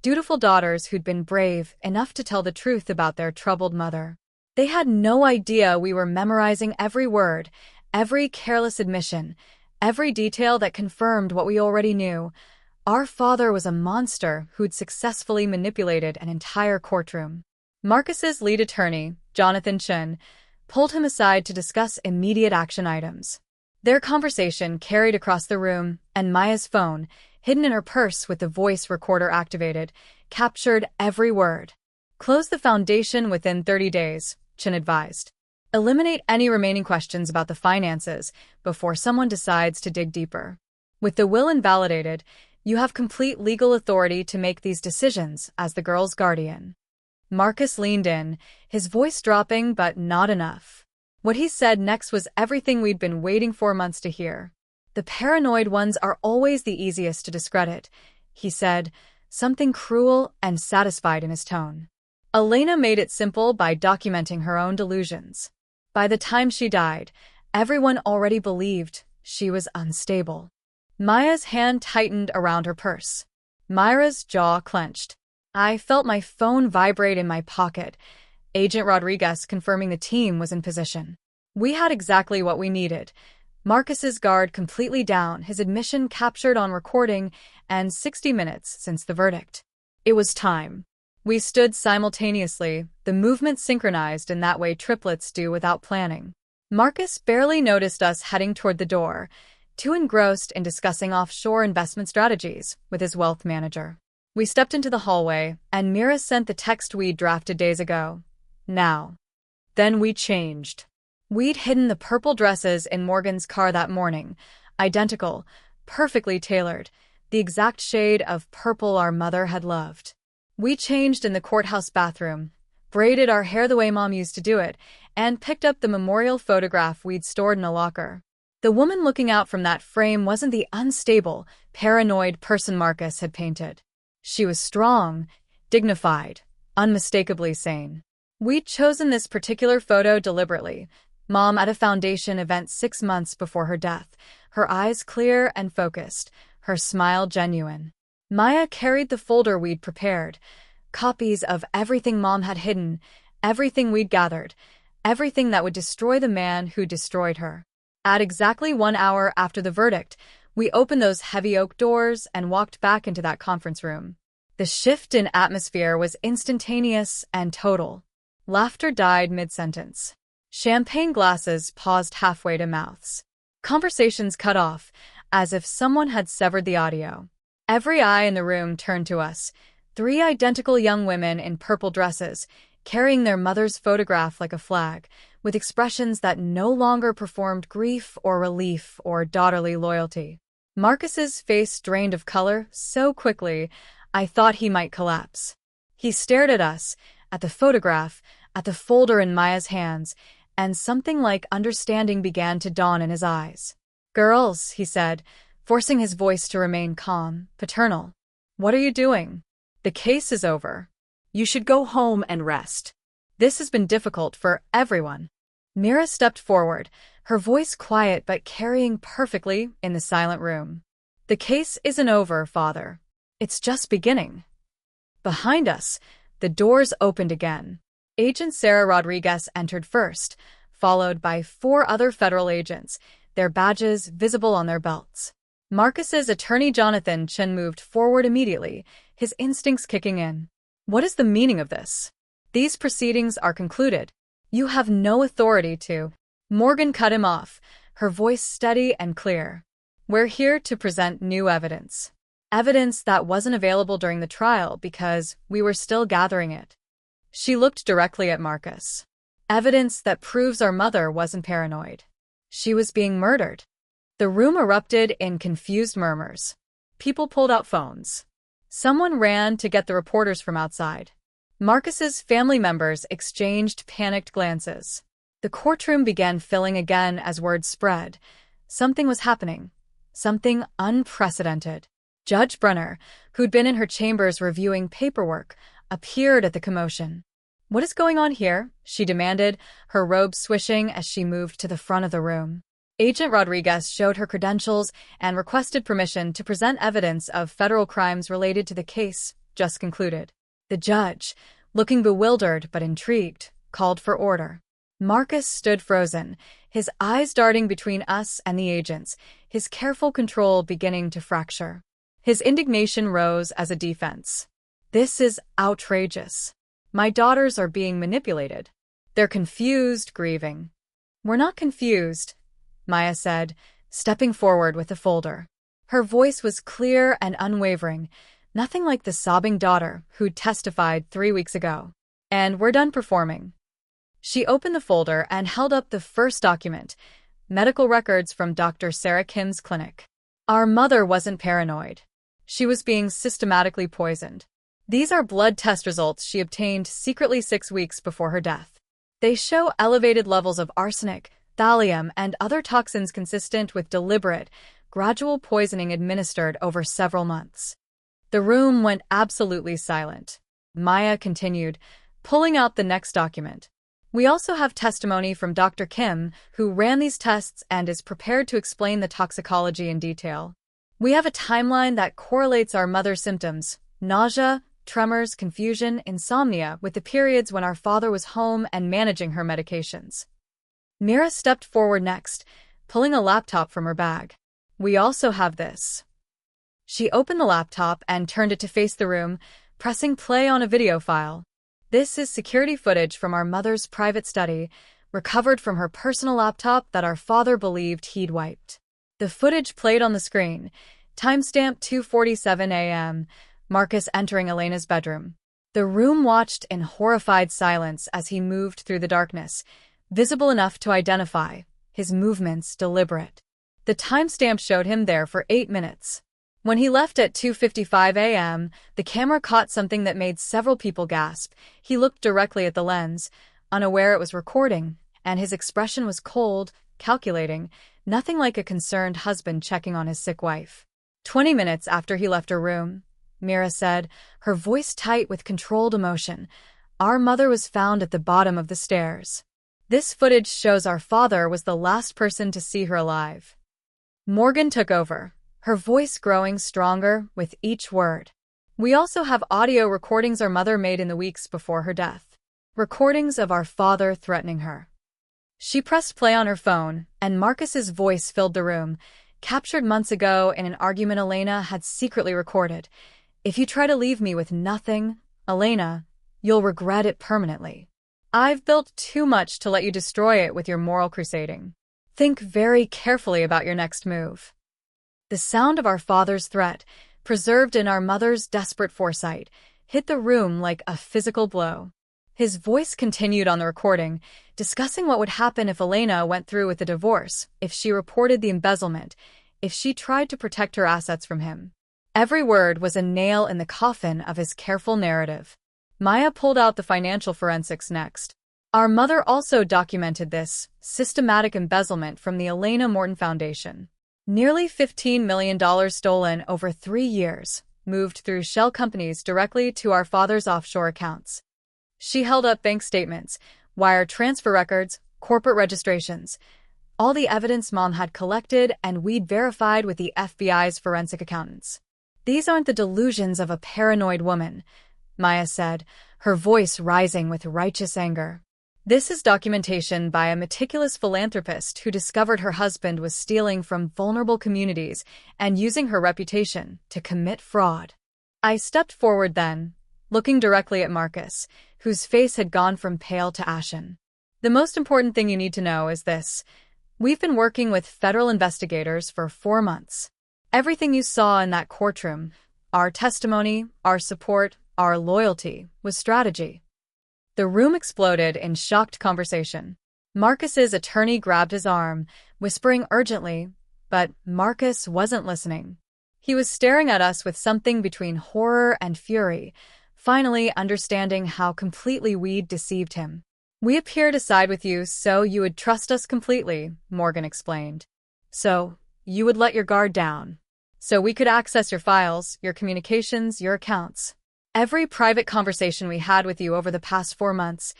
[SPEAKER 1] dutiful daughters who'd been brave enough to tell the truth about their troubled mother. They had no idea we were memorizing every word, every careless admission, every detail that confirmed what we already knew. Our father was a monster who'd successfully manipulated an entire courtroom. Marcus's lead attorney, Jonathan Chen, pulled him aside to discuss immediate action items. Their conversation carried across the room, and Maya's phone, hidden in her purse with the voice recorder activated, captured every word. Close the foundation within 30 days, Chen advised. Eliminate any remaining questions about the finances before someone decides to dig deeper. With the will invalidated, you have complete legal authority to make these decisions as the girl's guardian. Marcus leaned in, his voice dropping but not enough. What he said next was everything we'd been waiting for months to hear. The paranoid ones are always the easiest to discredit, he said, something cruel and satisfied in his tone. Elena made it simple by documenting her own delusions. By the time she died, everyone already believed she was unstable. Maya's hand tightened around her purse. Myra's jaw clenched. I felt my phone vibrate in my pocket, Agent Rodriguez confirming the team was in position. We had exactly what we needed. Marcus's guard completely down, his admission captured on recording, and 60 minutes since the verdict. It was time. We stood simultaneously, the movement synchronized in that way triplets do without planning. Marcus barely noticed us heading toward the door, too engrossed in discussing offshore investment strategies with his wealth manager. We stepped into the hallway, and Mira sent the text we'd drafted days ago. Now. Then we changed. We'd hidden the purple dresses in Morgan's car that morning, identical, perfectly tailored, the exact shade of purple our mother had loved. We changed in the courthouse bathroom, braided our hair the way Mom used to do it, and picked up the memorial photograph we'd stored in a locker. The woman looking out from that frame wasn't the unstable, paranoid person Marcus had painted. She was strong, dignified, unmistakably sane. We'd chosen this particular photo deliberately. Mom at a foundation event 6 months before her death, her eyes clear and focused, her smile genuine. Maya carried the folder we'd prepared, copies of everything Mom had hidden, everything we'd gathered, everything that would destroy the man who destroyed her. At exactly 1 hour after the verdict, we opened those heavy oak doors and walked back into that conference room. The shift in atmosphere was instantaneous and total. Laughter died mid-sentence. Champagne glasses paused halfway to mouths. Conversations cut off, as if someone had severed the audio. Every eye in the room turned to us, 3 identical young women in purple dresses, carrying their mother's photograph like a flag, with expressions that no longer performed grief or relief or daughterly loyalty. Marcus's face drained of color so quickly, I thought he might collapse. He stared at us, at the photograph, at the folder in Maya's hands, and something like understanding began to dawn in his eyes. "Girls," he said, forcing his voice to remain calm, paternal. "What are you doing? The case is over.
[SPEAKER 2] You should go home and rest.
[SPEAKER 1] This has been difficult for everyone." Mira stepped forward, her voice quiet but carrying perfectly in the silent room. "The case isn't over, Father. It's just beginning." Behind us, the doors opened again. Agent Sarah Rodriguez entered first, followed by 4 other federal agents, their badges visible on their belts. Marcus's attorney Jonathan Chen moved forward immediately, his instincts kicking in. "What is the meaning of this? These proceedings are concluded. You have no authority to—" Morgan cut him off, her voice steady and clear. "We're here to present new evidence. Evidence that wasn't available during the trial because we were still gathering it." She looked directly at Marcus. "Evidence that proves our mother wasn't paranoid. She was being murdered." The room erupted in confused murmurs. People pulled out phones. Someone ran to get the reporters from outside. Marcus's family members exchanged panicked glances. The courtroom began filling again as word spread. Something was happening. Something unprecedented. Judge Brunner, who'd been in her chambers reviewing paperwork, appeared at the commotion. "What is going on here?" she demanded, her robe swishing as she moved to the front of the room. Agent Rodriguez showed her credentials and requested permission to present evidence of federal crimes related to the case just concluded. The judge, looking bewildered but intrigued, called for order. Marcus stood frozen, his eyes darting between us and the agents, his careful control beginning to fracture. His indignation rose as a defense. This is outrageous. My daughters are being manipulated. They're confused, grieving. We're not confused, Maya said, stepping forward with a folder. Her voice was clear and unwavering, nothing like the sobbing daughter who'd testified 3 weeks ago. And we're done performing. She opened the folder and held up the first document, medical records from Dr. Sarah Kim's clinic. Our mother wasn't paranoid. She was being systematically poisoned. These are blood test results she obtained secretly 6 weeks before her death. They show elevated levels of arsenic, thallium, and other toxins consistent with deliberate, gradual poisoning administered over several months. The room went absolutely silent. Maya continued, pulling out the next document. We also have testimony from Dr. Kim, who ran these tests and is prepared to explain the toxicology in detail. We have a timeline that correlates our mother's symptoms, nausea, tremors, confusion, insomnia, with the periods when our father was home and managing her medications. Mira stepped forward next, pulling a laptop from her bag. We also have this. She opened the laptop and turned it to face the room, pressing play on a video file. This is security footage from our mother's private study, recovered from her personal laptop that our father believed he'd wiped. The footage played on the screen, timestamp 2:47 a.m., Marcus entering Elena's bedroom. The room watched in horrified silence as he moved through the darkness, visible enough to identify, his movements deliberate. The timestamp showed him there for 8 minutes. When he left at 2:55 a.m., the camera caught something that made several people gasp. He looked directly at the lens, unaware it was recording, and his expression was cold, calculating, nothing like a concerned husband checking on his sick wife. 20 minutes after he left her room, Mira said, her voice tight with controlled emotion, our mother was found at the bottom of the stairs. This footage shows our father was the last person to see her alive. Morgan took over, her voice growing stronger with each word. We also have audio recordings our mother made in the weeks before her death. Recordings of our father threatening her. She pressed play on her phone, and Marcus's voice filled the room, captured months ago in an argument Elena had secretly recorded. If you try to leave me with nothing, Elena, you'll regret it permanently. I've built too much to let you destroy it with your moral crusading. Think very carefully about your next move. The sound of our father's threat, preserved in our mother's desperate foresight, hit the room like a physical blow. His voice continued on the recording, discussing what would happen if Elena went through with the divorce, if she reported the embezzlement, if she tried to protect her assets from him. Every word was a nail in the coffin of his careful narrative. Maya pulled out the financial forensics next. Our mother also documented this systematic embezzlement from the Elena Morten Foundation. Nearly $15 million stolen over 3 years, moved through shell companies directly to our father's offshore accounts. She held up bank statements, wire transfer records, corporate registrations, all the evidence Mom had collected and we'd verified with the FBI's forensic accountants. These aren't the delusions of a paranoid woman, Maya said, her voice rising with righteous anger. This is documentation by a meticulous philanthropist who discovered her husband was stealing from vulnerable communities and using her reputation to commit fraud. I stepped forward then, looking directly at Marcus, whose face had gone from pale to ashen. The most important thing you need to know is this. We've been working with federal investigators for 4 months. Everything you saw in that courtroom, our testimony, our support, our loyalty, was strategy. The room exploded in shocked conversation. Marcus's attorney grabbed his arm, whispering urgently, but Marcus wasn't listening. He was staring at us with something between horror and fury, finally understanding how completely we'd deceived him. We appear to side with you so you would trust us completely, Morgan explained. So, you would let your guard down. So we could access your files, your communications, your accounts. Every private conversation we had with you over the past 4 months,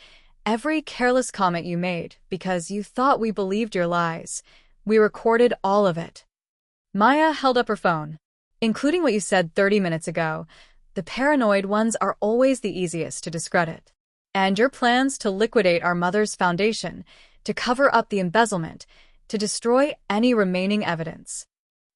[SPEAKER 1] every careless comment you made because you thought we believed your lies, we recorded all of it. Maya held up her phone. Including what you said 30 minutes ago, the paranoid ones are always the easiest to discredit. And your plans to liquidate our mother's foundation, to cover up the embezzlement, to destroy any remaining evidence.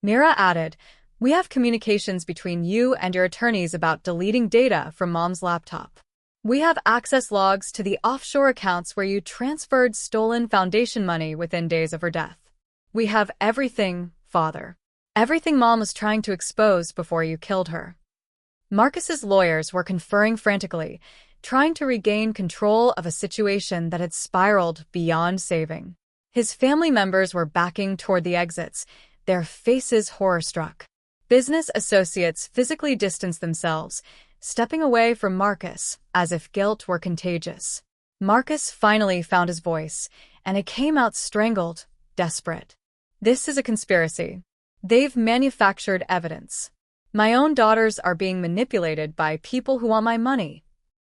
[SPEAKER 1] Mira added, we have communications between you and your attorneys about deleting data from Mom's laptop. We have access logs to the offshore accounts where you transferred stolen foundation money within days of her death. We have everything, Father. Everything Mom was trying to expose before you killed her. Marcus's lawyers were conferring frantically, trying to regain control of a situation that had spiraled beyond saving. His family members were backing toward the exits, their faces horror-struck. Business associates physically distanced themselves, stepping away from Marcus as if guilt were contagious. Marcus finally found his voice, and it came out strangled, desperate. This is a conspiracy. They've manufactured evidence. My own daughters are being manipulated by people who want my money.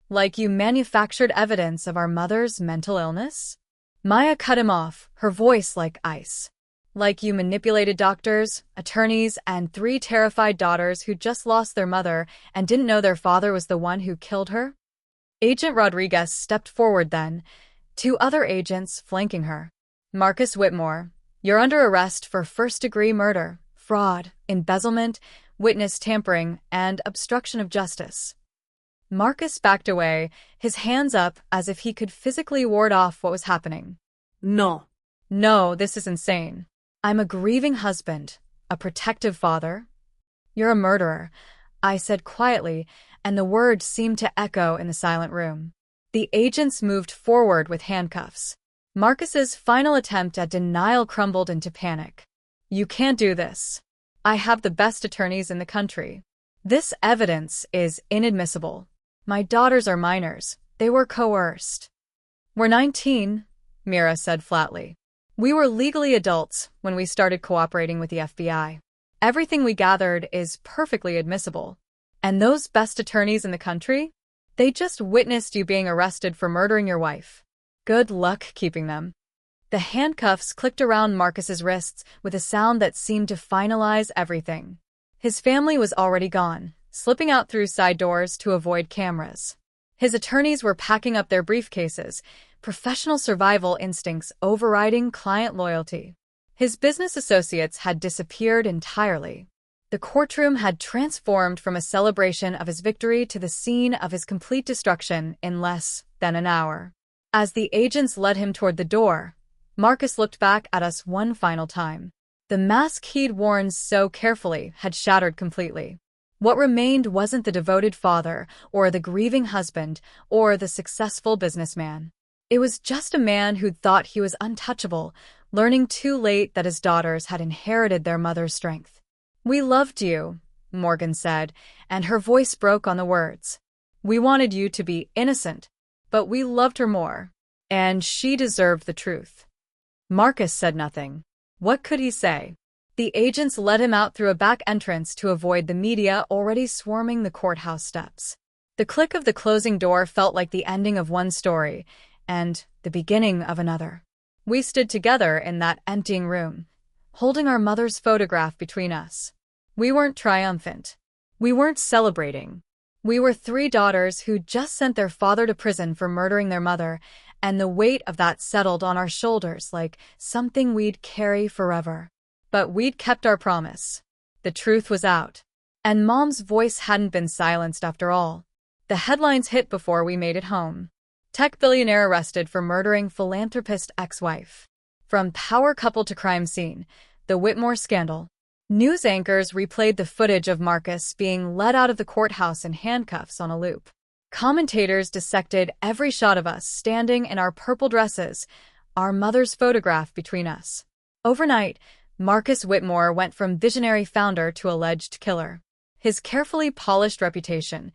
[SPEAKER 1] Like you manufactured evidence of our mother's mental illness? Maya cut him off, her voice like ice. Like you manipulated doctors, attorneys, and 3 terrified daughters who just lost their mother and didn't know their father was the one who killed her? Agent Rodriguez stepped forward then, 2 other agents flanking her. Marcus Whitmore, you're under arrest for first-degree murder, fraud, embezzlement, witness tampering, and obstruction of justice. Marcus backed away, his hands up as if he could physically ward off what was happening.
[SPEAKER 2] No.
[SPEAKER 1] No, this is insane. I'm a grieving husband, a protective father. You're a murderer, I said quietly, and the words seemed to echo in the silent room. The agents moved forward with handcuffs. Marcus's final attempt at denial crumbled into panic. You can't do this. I have the best attorneys in the country. This evidence is inadmissible. My daughters are minors. They were coerced. We're 19, Mira said flatly. We were legally adults when we started cooperating with the FBI. Everything we gathered is perfectly admissible. And those best attorneys in the country? They just witnessed you being arrested for murdering your wife. Good luck keeping them. The handcuffs clicked around Marcus's wrists with a sound that seemed to finalize everything. His family was already gone, slipping out through side doors to avoid cameras. His attorneys were packing up their briefcases, professional survival instincts overriding client loyalty. His business associates had disappeared entirely. The courtroom had transformed from a celebration of his victory to the scene of his complete destruction in less than an hour. As the agents led him toward the door, Marcus looked back at us one final time. The mask he'd worn so carefully had shattered completely. What remained wasn't the devoted father, or the grieving husband, or the successful businessman. It was just a man who'd thought he was untouchable, learning too late that his daughters had inherited their mother's strength. We loved you, Morgan said, and her voice broke on the words. We wanted you to be innocent, but we loved her more, and she deserved the truth. Marcus said nothing. What could he say? The agents led him out through a back entrance to avoid the media already swarming the courthouse steps. The click of the closing door felt like the ending of one story, and the beginning of another. We stood together in that emptying room, holding our mother's photograph between us. We weren't triumphant. We weren't celebrating. We were 3 daughters who just sent their father to prison for murdering their mother, and the weight of that settled on our shoulders like something we'd carry forever. But we'd kept our promise. The truth was out. And Mom's voice hadn't been silenced after all. The headlines hit before we made it home. Tech billionaire arrested for murdering philanthropist ex-wife. From power couple to crime scene, the Whitmore scandal. News anchors replayed the footage of Marcus being led out of the courthouse in handcuffs on a loop. Commentators dissected every shot of us standing in our purple dresses, our mother's photograph between us. Overnight, Marcus Whitmore went from visionary founder to alleged killer. His carefully polished reputation,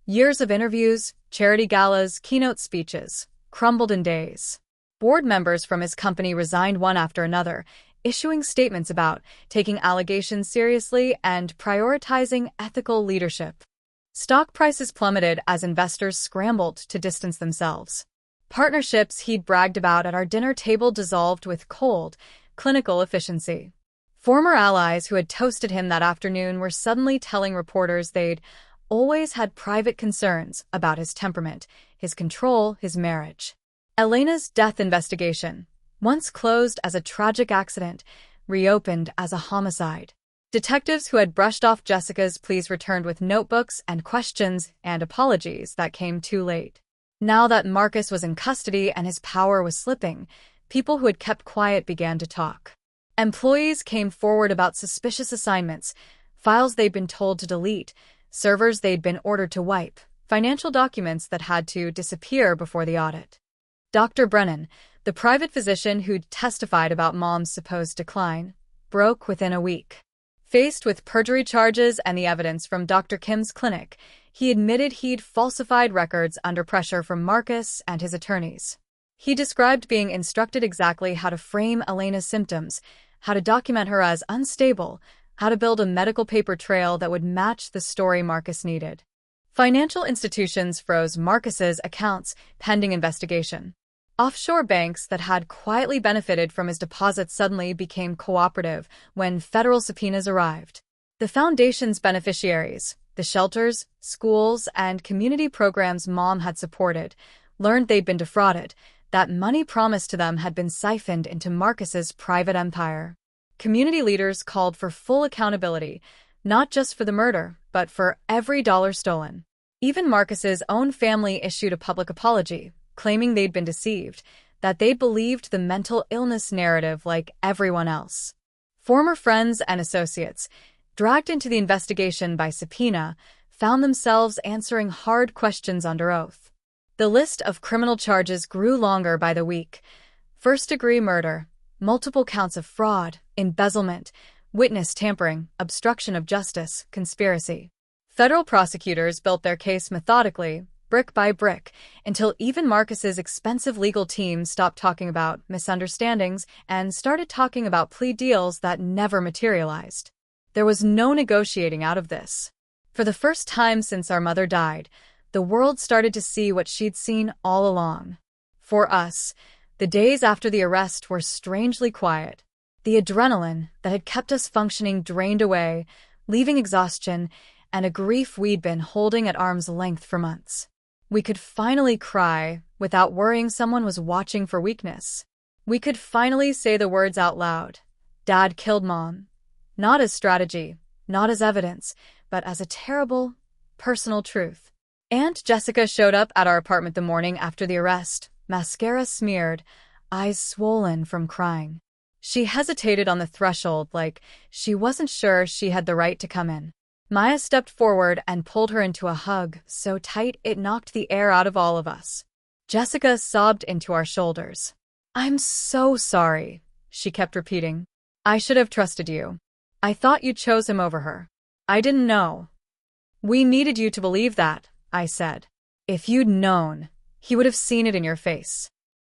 [SPEAKER 1] years of interviews, charity galas, keynote speeches, crumbled in days. Board members from his company resigned one after another, issuing statements about taking allegations seriously and prioritizing ethical leadership. Stock prices plummeted as investors scrambled to distance themselves. Partnerships he'd bragged about at our dinner table dissolved with cold, clinical efficiency. Former allies who had toasted him that afternoon were suddenly telling reporters they'd always had private concerns about his temperament, his control, his marriage. Elena's death investigation, once closed as a tragic accident, reopened as a homicide. Detectives who had brushed off Jessica's pleas returned with notebooks and questions and apologies that came too late. Now that Marcus was in custody and his power was slipping, people who had kept quiet began to talk. Employees came forward about suspicious assignments, files they'd been told to delete, servers they'd been ordered to wipe, financial documents that had to disappear before the audit. Dr. Brennan, the private physician who'd testified about Mom's supposed decline, broke within a week. Faced with perjury charges and the evidence from Dr. Kim's clinic, he admitted he'd falsified records under pressure from Marcus and his attorneys. He described being instructed exactly how to frame Elena's symptoms, how to document her as unstable, how to build a medical paper trail that would match the story Marcus needed. Financial institutions froze Marcus's accounts pending investigation. Offshore banks that had quietly benefited from his deposits suddenly became cooperative when federal subpoenas arrived. The foundation's beneficiaries, the shelters, schools, and community programs Mom had supported, learned they'd been defrauded, that money promised to them had been siphoned into Marcus's private empire. Community leaders called for full accountability, not just for the murder, but for every dollar stolen. Even Marcus's own family issued a public apology, claiming they'd been deceived, that they'd believed the mental illness narrative like everyone else. Former friends and associates, dragged into the investigation by subpoena, found themselves answering hard questions under oath. The list of criminal charges grew longer by the week. First-degree murder, multiple counts of fraud, embezzlement, witness tampering, obstruction of justice, conspiracy. Federal prosecutors built their case methodically, brick by brick, until even Marcus's expensive legal team stopped talking about misunderstandings and started talking about plea deals that never materialized. There was no negotiating out of this. For the first time since our mother died, the world started to see what she'd seen all along. For us, the days after the arrest were strangely quiet. The adrenaline that had kept us functioning drained away, leaving exhaustion and a grief we'd been holding at arm's length for months. We could finally cry without worrying someone was watching for weakness. We could finally say the words out loud. Dad killed Mom. Not as strategy, not as evidence, but as a terrible, personal truth. Aunt Jessica showed up at our apartment the morning after the arrest, mascara smeared, eyes swollen from crying. She hesitated on the threshold like she wasn't sure she had the right to come in. Maya stepped forward and pulled her into a hug so tight it knocked the air out of all of us. Jessica sobbed into our shoulders. "I'm so sorry," she kept repeating. "I should have trusted you. I thought you chose him over her. I didn't know." "We needed you to believe that," I said. "If you'd known, he would have seen it in your face."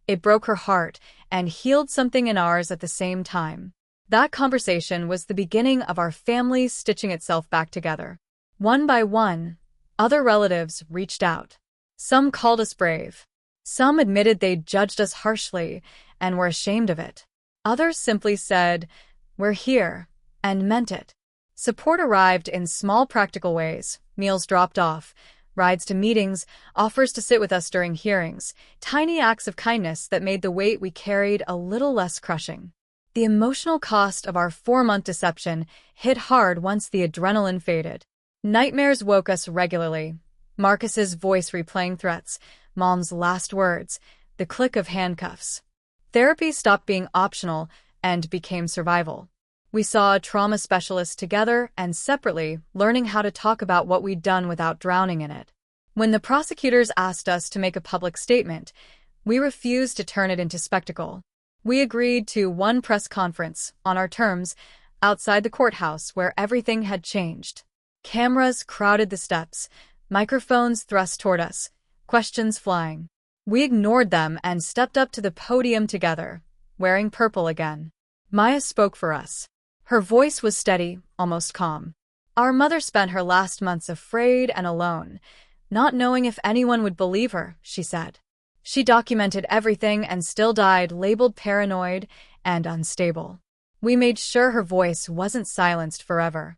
[SPEAKER 1] It broke her heart and healed something in ours at the same time. That conversation was the beginning of our family stitching itself back together. One by one, other relatives reached out. Some called us brave. Some admitted they'd judged us harshly and were ashamed of it. Others simply said, "We're here," and meant it. Support arrived in small practical ways: meals dropped off, rides to meetings, offers to sit with us during hearings, tiny acts of kindness that made the weight we carried a little less crushing. The emotional cost of our 4-month deception hit hard once the adrenaline faded. Nightmares woke us regularly. Marcus's voice replaying threats, Mom's last words, the click of handcuffs. Therapy stopped being optional and became survival. We saw a trauma specialist together and separately, learning how to talk about what we'd done without drowning in it. When the prosecutors asked us to make a public statement, we refused to turn it into spectacle. We agreed to one press conference, on our terms, outside the courthouse where everything had changed. Cameras crowded the steps, microphones thrust toward us, questions flying. We ignored them and stepped up to the podium together, wearing purple again. Maya spoke for us. Her voice was steady, almost calm. Our mother spent her last months afraid and alone, not knowing if anyone would believe her, she said. She documented everything and still died labeled paranoid and unstable. We made sure her voice wasn't silenced forever.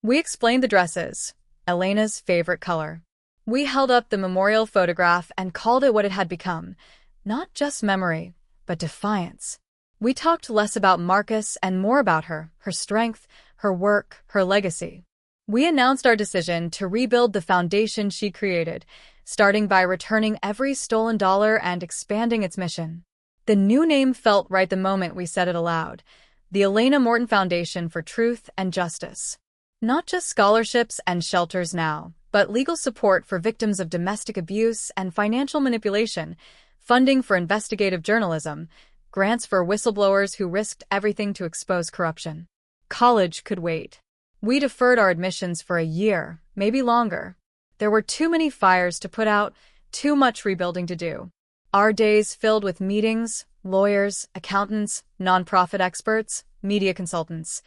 [SPEAKER 1] We explained the dresses, Elena's favorite color. We held up the memorial photograph and called it what it had become. Not just memory, but defiance. We talked less about Marcus and more about her strength, her work, her legacy. We announced our decision to rebuild the foundation she created, starting by returning every stolen dollar and expanding its mission. The new name felt right the moment we said it aloud. The Elena Morten Foundation for Truth and Justice. Not just scholarships and shelters now, but legal support for victims of domestic abuse and financial manipulation, funding for investigative journalism, grants for whistleblowers who risked everything to expose corruption. College could wait. We deferred our admissions for a year, maybe longer. There were too many fires to put out, too much rebuilding to do. Our days filled with meetings, lawyers, accountants, nonprofit experts, media consultants,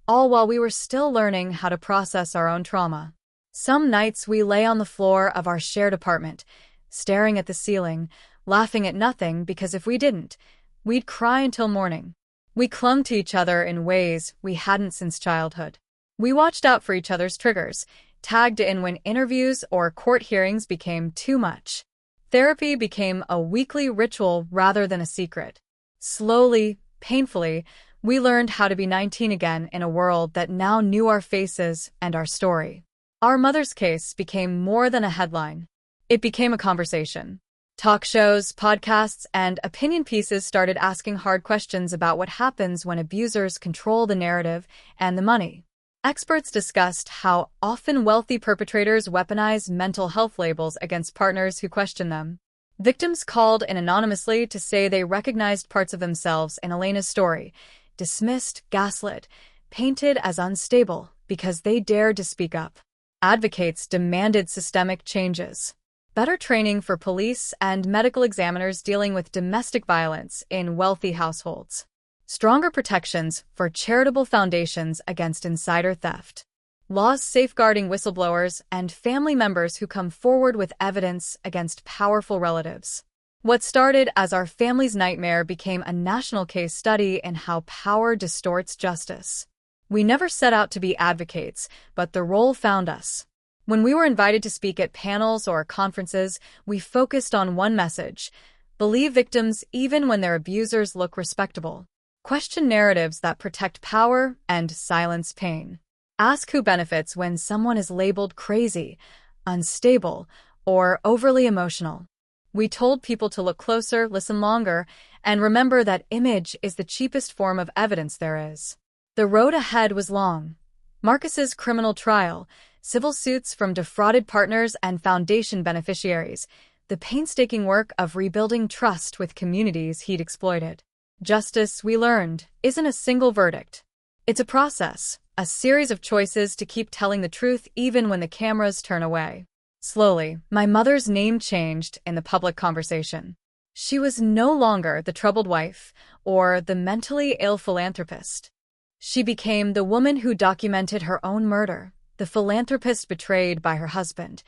[SPEAKER 1] all while we were still learning how to process our own trauma. Some nights we lay on the floor of our shared apartment, staring at the ceiling, laughing at nothing because if we didn't, we'd cry until morning. We clung to each other in ways we hadn't since childhood. We watched out for each other's triggers, tagged in when interviews or court hearings became too much. Therapy became a weekly ritual rather than a secret. Slowly, painfully, we learned how to be 19 again in a world that now knew our faces and our story. Our mother's case became more than a headline. It became a conversation. Talk shows, podcasts, and opinion pieces started asking hard questions about what happens when abusers control the narrative and the money. Experts discussed how often wealthy perpetrators weaponize mental health labels against partners who question them. Victims called in anonymously to say they recognized parts of themselves in Elena's story, dismissed, gaslit, painted as unstable because they dared to speak up. Advocates demanded systemic changes. Better training for police and medical examiners dealing with domestic violence in wealthy households. Stronger protections for charitable foundations against insider theft. Laws safeguarding whistleblowers and family members who come forward with evidence against powerful relatives. What started as our family's nightmare became a national case study in how power distorts justice. We never set out to be advocates, but the role found us. When we were invited to speak at panels or conferences, we focused on one message: believe victims even when their abusers look respectable. Question narratives that protect power and silence pain. Ask who benefits when someone is labeled crazy, unstable, or overly emotional. We told people to look closer, listen longer, and remember that image is the cheapest form of evidence there is. The road ahead was long. Marcus's criminal trial, civil suits from defrauded partners and foundation beneficiaries, the painstaking work of rebuilding trust with communities he'd exploited. Justice, we learned, isn't a single verdict. It's a process, a series of choices to keep telling the truth even when the cameras turn away. Slowly, my mother's name changed in the public conversation. She was no longer the troubled wife or the mentally ill philanthropist. She became the woman who documented her own murder, the philanthropist betrayed by her husband,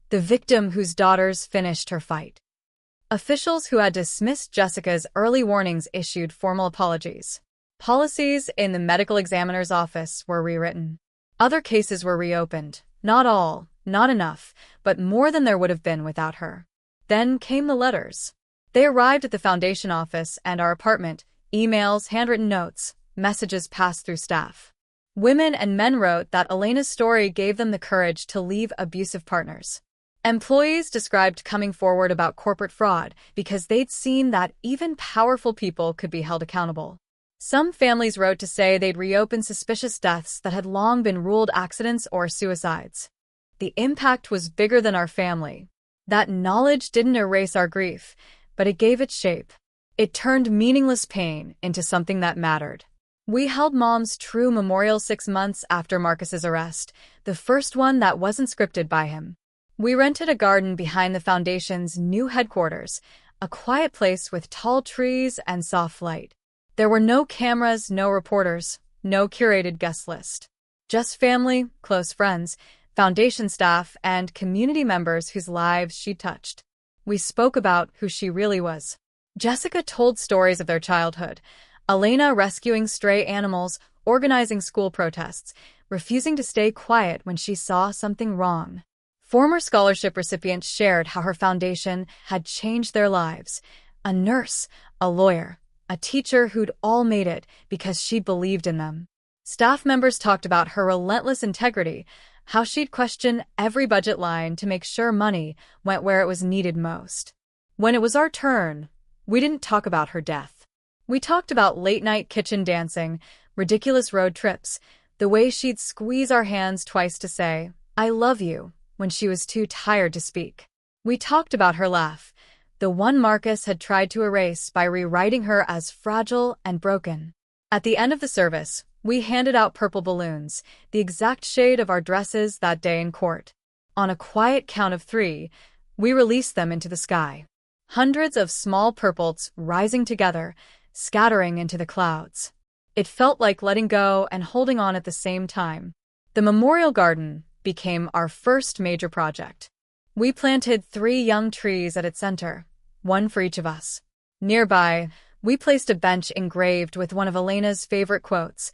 [SPEAKER 1] the victim whose daughters finished her fight. Officials who had dismissed Jessica's early warnings issued formal apologies. Policies in the medical examiner's office were rewritten. Other cases were reopened. Not all, not enough, but more than there would have been without her. Then came the letters. They arrived at the foundation office and our apartment, emails, handwritten notes, messages passed through staff. Women and men wrote that Elena's story gave them the courage to leave abusive partners. Employees described coming forward about corporate fraud because they'd seen that even powerful people could be held accountable. Some families wrote to say they'd reopen suspicious deaths that had long been ruled accidents or suicides. The impact was bigger than our family. That knowledge didn't erase our grief, but it gave it shape. It turned meaningless pain into something that mattered. We held Mom's true memorial 6 months after Marcus's arrest, the first one that wasn't scripted by him. We rented a garden behind the foundation's new headquarters, a quiet place with tall trees and soft light. There were no cameras, no reporters, no curated guest list. Just family, close friends, foundation staff, and community members whose lives she touched. We spoke about who she really was. Jessica told stories of their childhood. Elena rescuing stray animals, organizing school protests, refusing to stay quiet when she saw something wrong. Former scholarship recipients shared how her foundation had changed their lives. A nurse, a lawyer, a teacher who'd all made it because she believed in them. Staff members talked about her relentless integrity, how she'd question every budget line to make sure money went where it was needed most. When it was our turn, we didn't talk about her death. We talked about late-night kitchen dancing, ridiculous road trips, the way she'd squeeze our hands twice to say, "I love you," when she was too tired to speak. We talked about her laugh, the one Marcus had tried to erase by rewriting her as fragile and broken. At the end of the service, we handed out purple balloons, the exact shade of our dresses that day in court. On a quiet count of 3, we released them into the sky. Hundreds of small purples rising together, scattering into the clouds. It felt like letting go and holding on at the same time. The memorial garden became our first major project. We planted 3 young trees at its center, one for each of us. Nearby, we placed a bench engraved with one of Elena's favorite quotes,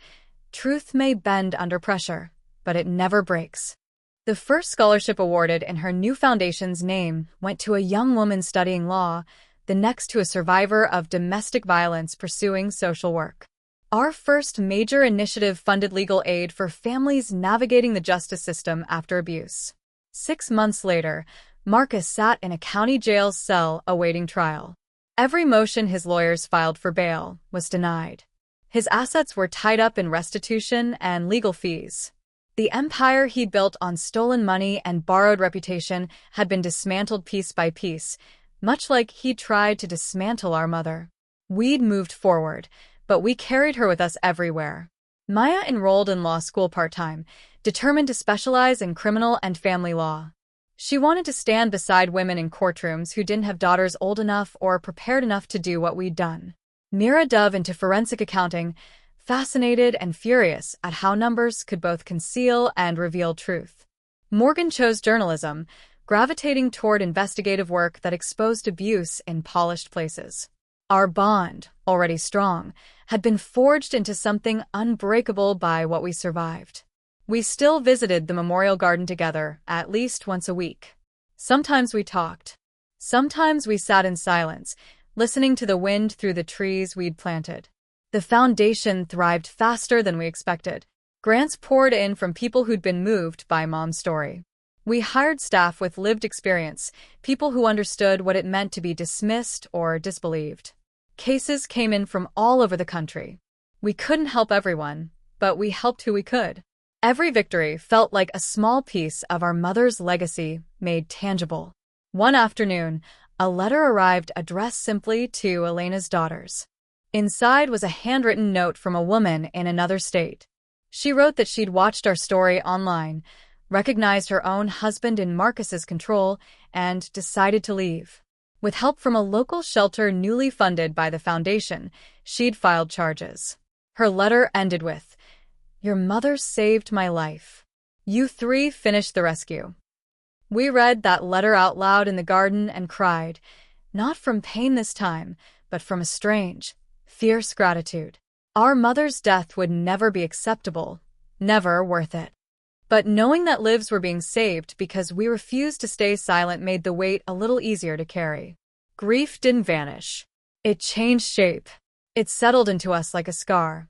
[SPEAKER 1] "Truth may bend under pressure, but it never breaks." The first scholarship awarded in her new foundation's name went to a young woman studying law, the next to a survivor of domestic violence pursuing social work. Our first major initiative funded legal aid for families navigating the justice system after abuse. 6 months later, Marcus sat in a county jail cell awaiting trial. Every motion his lawyers filed for bail was denied. His assets were tied up in restitution and legal fees. The empire he'd built on stolen money and borrowed reputation had been dismantled piece by piece, much like he'd tried to dismantle our mother. We'd moved forward, but we carried her with us everywhere. Maya enrolled in law school part-time, determined to specialize in criminal and family law. She wanted to stand beside women in courtrooms who didn't have daughters old enough or prepared enough to do what we'd done. Mira dove into forensic accounting, fascinated and furious at how numbers could both conceal and reveal truth. Morgan chose journalism, gravitating toward investigative work that exposed abuse in polished places. Our bond, already strong, had been forged into something unbreakable by what we survived. We still visited the memorial garden together at least once a week. Sometimes we talked. Sometimes we sat in silence, listening to the wind through the trees we'd planted. The foundation thrived faster than we expected. Grants poured in from people who'd been moved by Mom's story. We hired staff with lived experience, people who understood what it meant to be dismissed or disbelieved. Cases came in from all over the country. We couldn't help everyone, but we helped who we could. Every victory felt like a small piece of our mother's legacy made tangible. One afternoon, a letter arrived addressed simply to Elena's daughters. Inside was a handwritten note from a woman in another state. She wrote that she'd watched our story online, recognized her own husband in Marcus's control, and decided to leave. With help from a local shelter newly funded by the foundation, she'd filed charges. Her letter ended with, "Your mother saved my life. You 3 finished the rescue." We read that letter out loud in the garden and cried, not from pain this time, but from a strange, fierce gratitude. Our mother's death would never be acceptable, never worth it. But knowing that lives were being saved because we refused to stay silent made the weight a little easier to carry. Grief didn't vanish. It changed shape. It settled into us like a scar.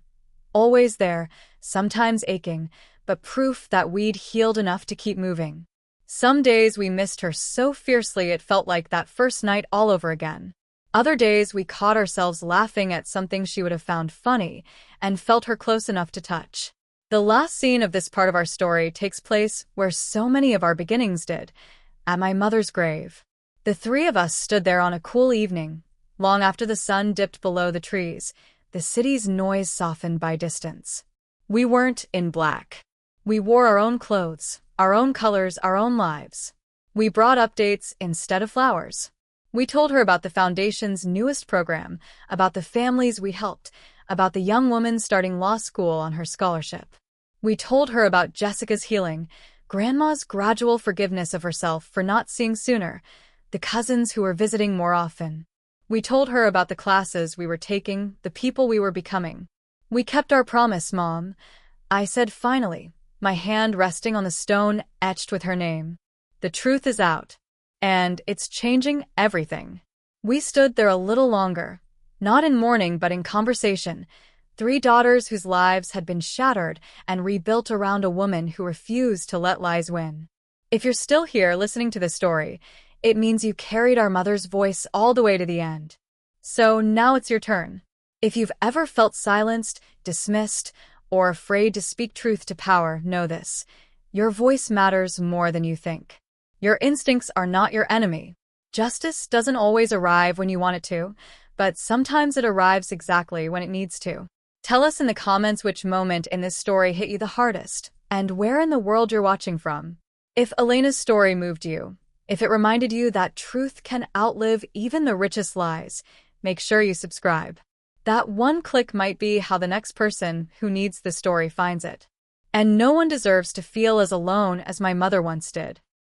[SPEAKER 1] Always there, sometimes aching, but proof that we'd healed enough to keep moving. Some days we missed her so fiercely it felt like that first night all over again. Other days we caught ourselves laughing at something she would have found funny and felt her close enough to touch. The last scene of this part of our story takes place where so many of our beginnings did, at my mother's grave. The 3 of us stood there on a cool evening, long after the sun dipped below the trees, the city's noise softened by distance. We weren't in black. We wore our own clothes, our own colors, our own lives. We brought updates instead of flowers. We told her about the Foundation's newest program, about the families we helped, about the young woman starting law school on her scholarship. We told her about Jessica's healing, Grandma's gradual forgiveness of herself for not seeing sooner, the cousins who were visiting more often. We told her about the classes we were taking, the people we were becoming. "We kept our promise, Mom," I said finally, my hand resting on the stone etched with her name. The truth is out. And it's changing everything. We stood there a little longer, not in mourning but in conversation. 3 daughters whose lives had been shattered and rebuilt around a woman who refused to let lies win. If you're still here listening to this story, it means you carried our mother's voice all the way to the end. So now it's your turn. If you've ever felt silenced, dismissed, or afraid to speak truth to power, know this. Your voice matters more than you think. Your instincts are not your enemy. Justice doesn't always arrive when you want it to, but sometimes it arrives exactly when it needs to. Tell us in the comments which moment in this story hit you the hardest, and where in the world you're watching from. If Elena's story moved you, if it reminded you that truth can outlive even the richest lies, make sure you subscribe. That one click might be how the next person who needs the story finds it. And no one deserves to feel as alone as my mother once did.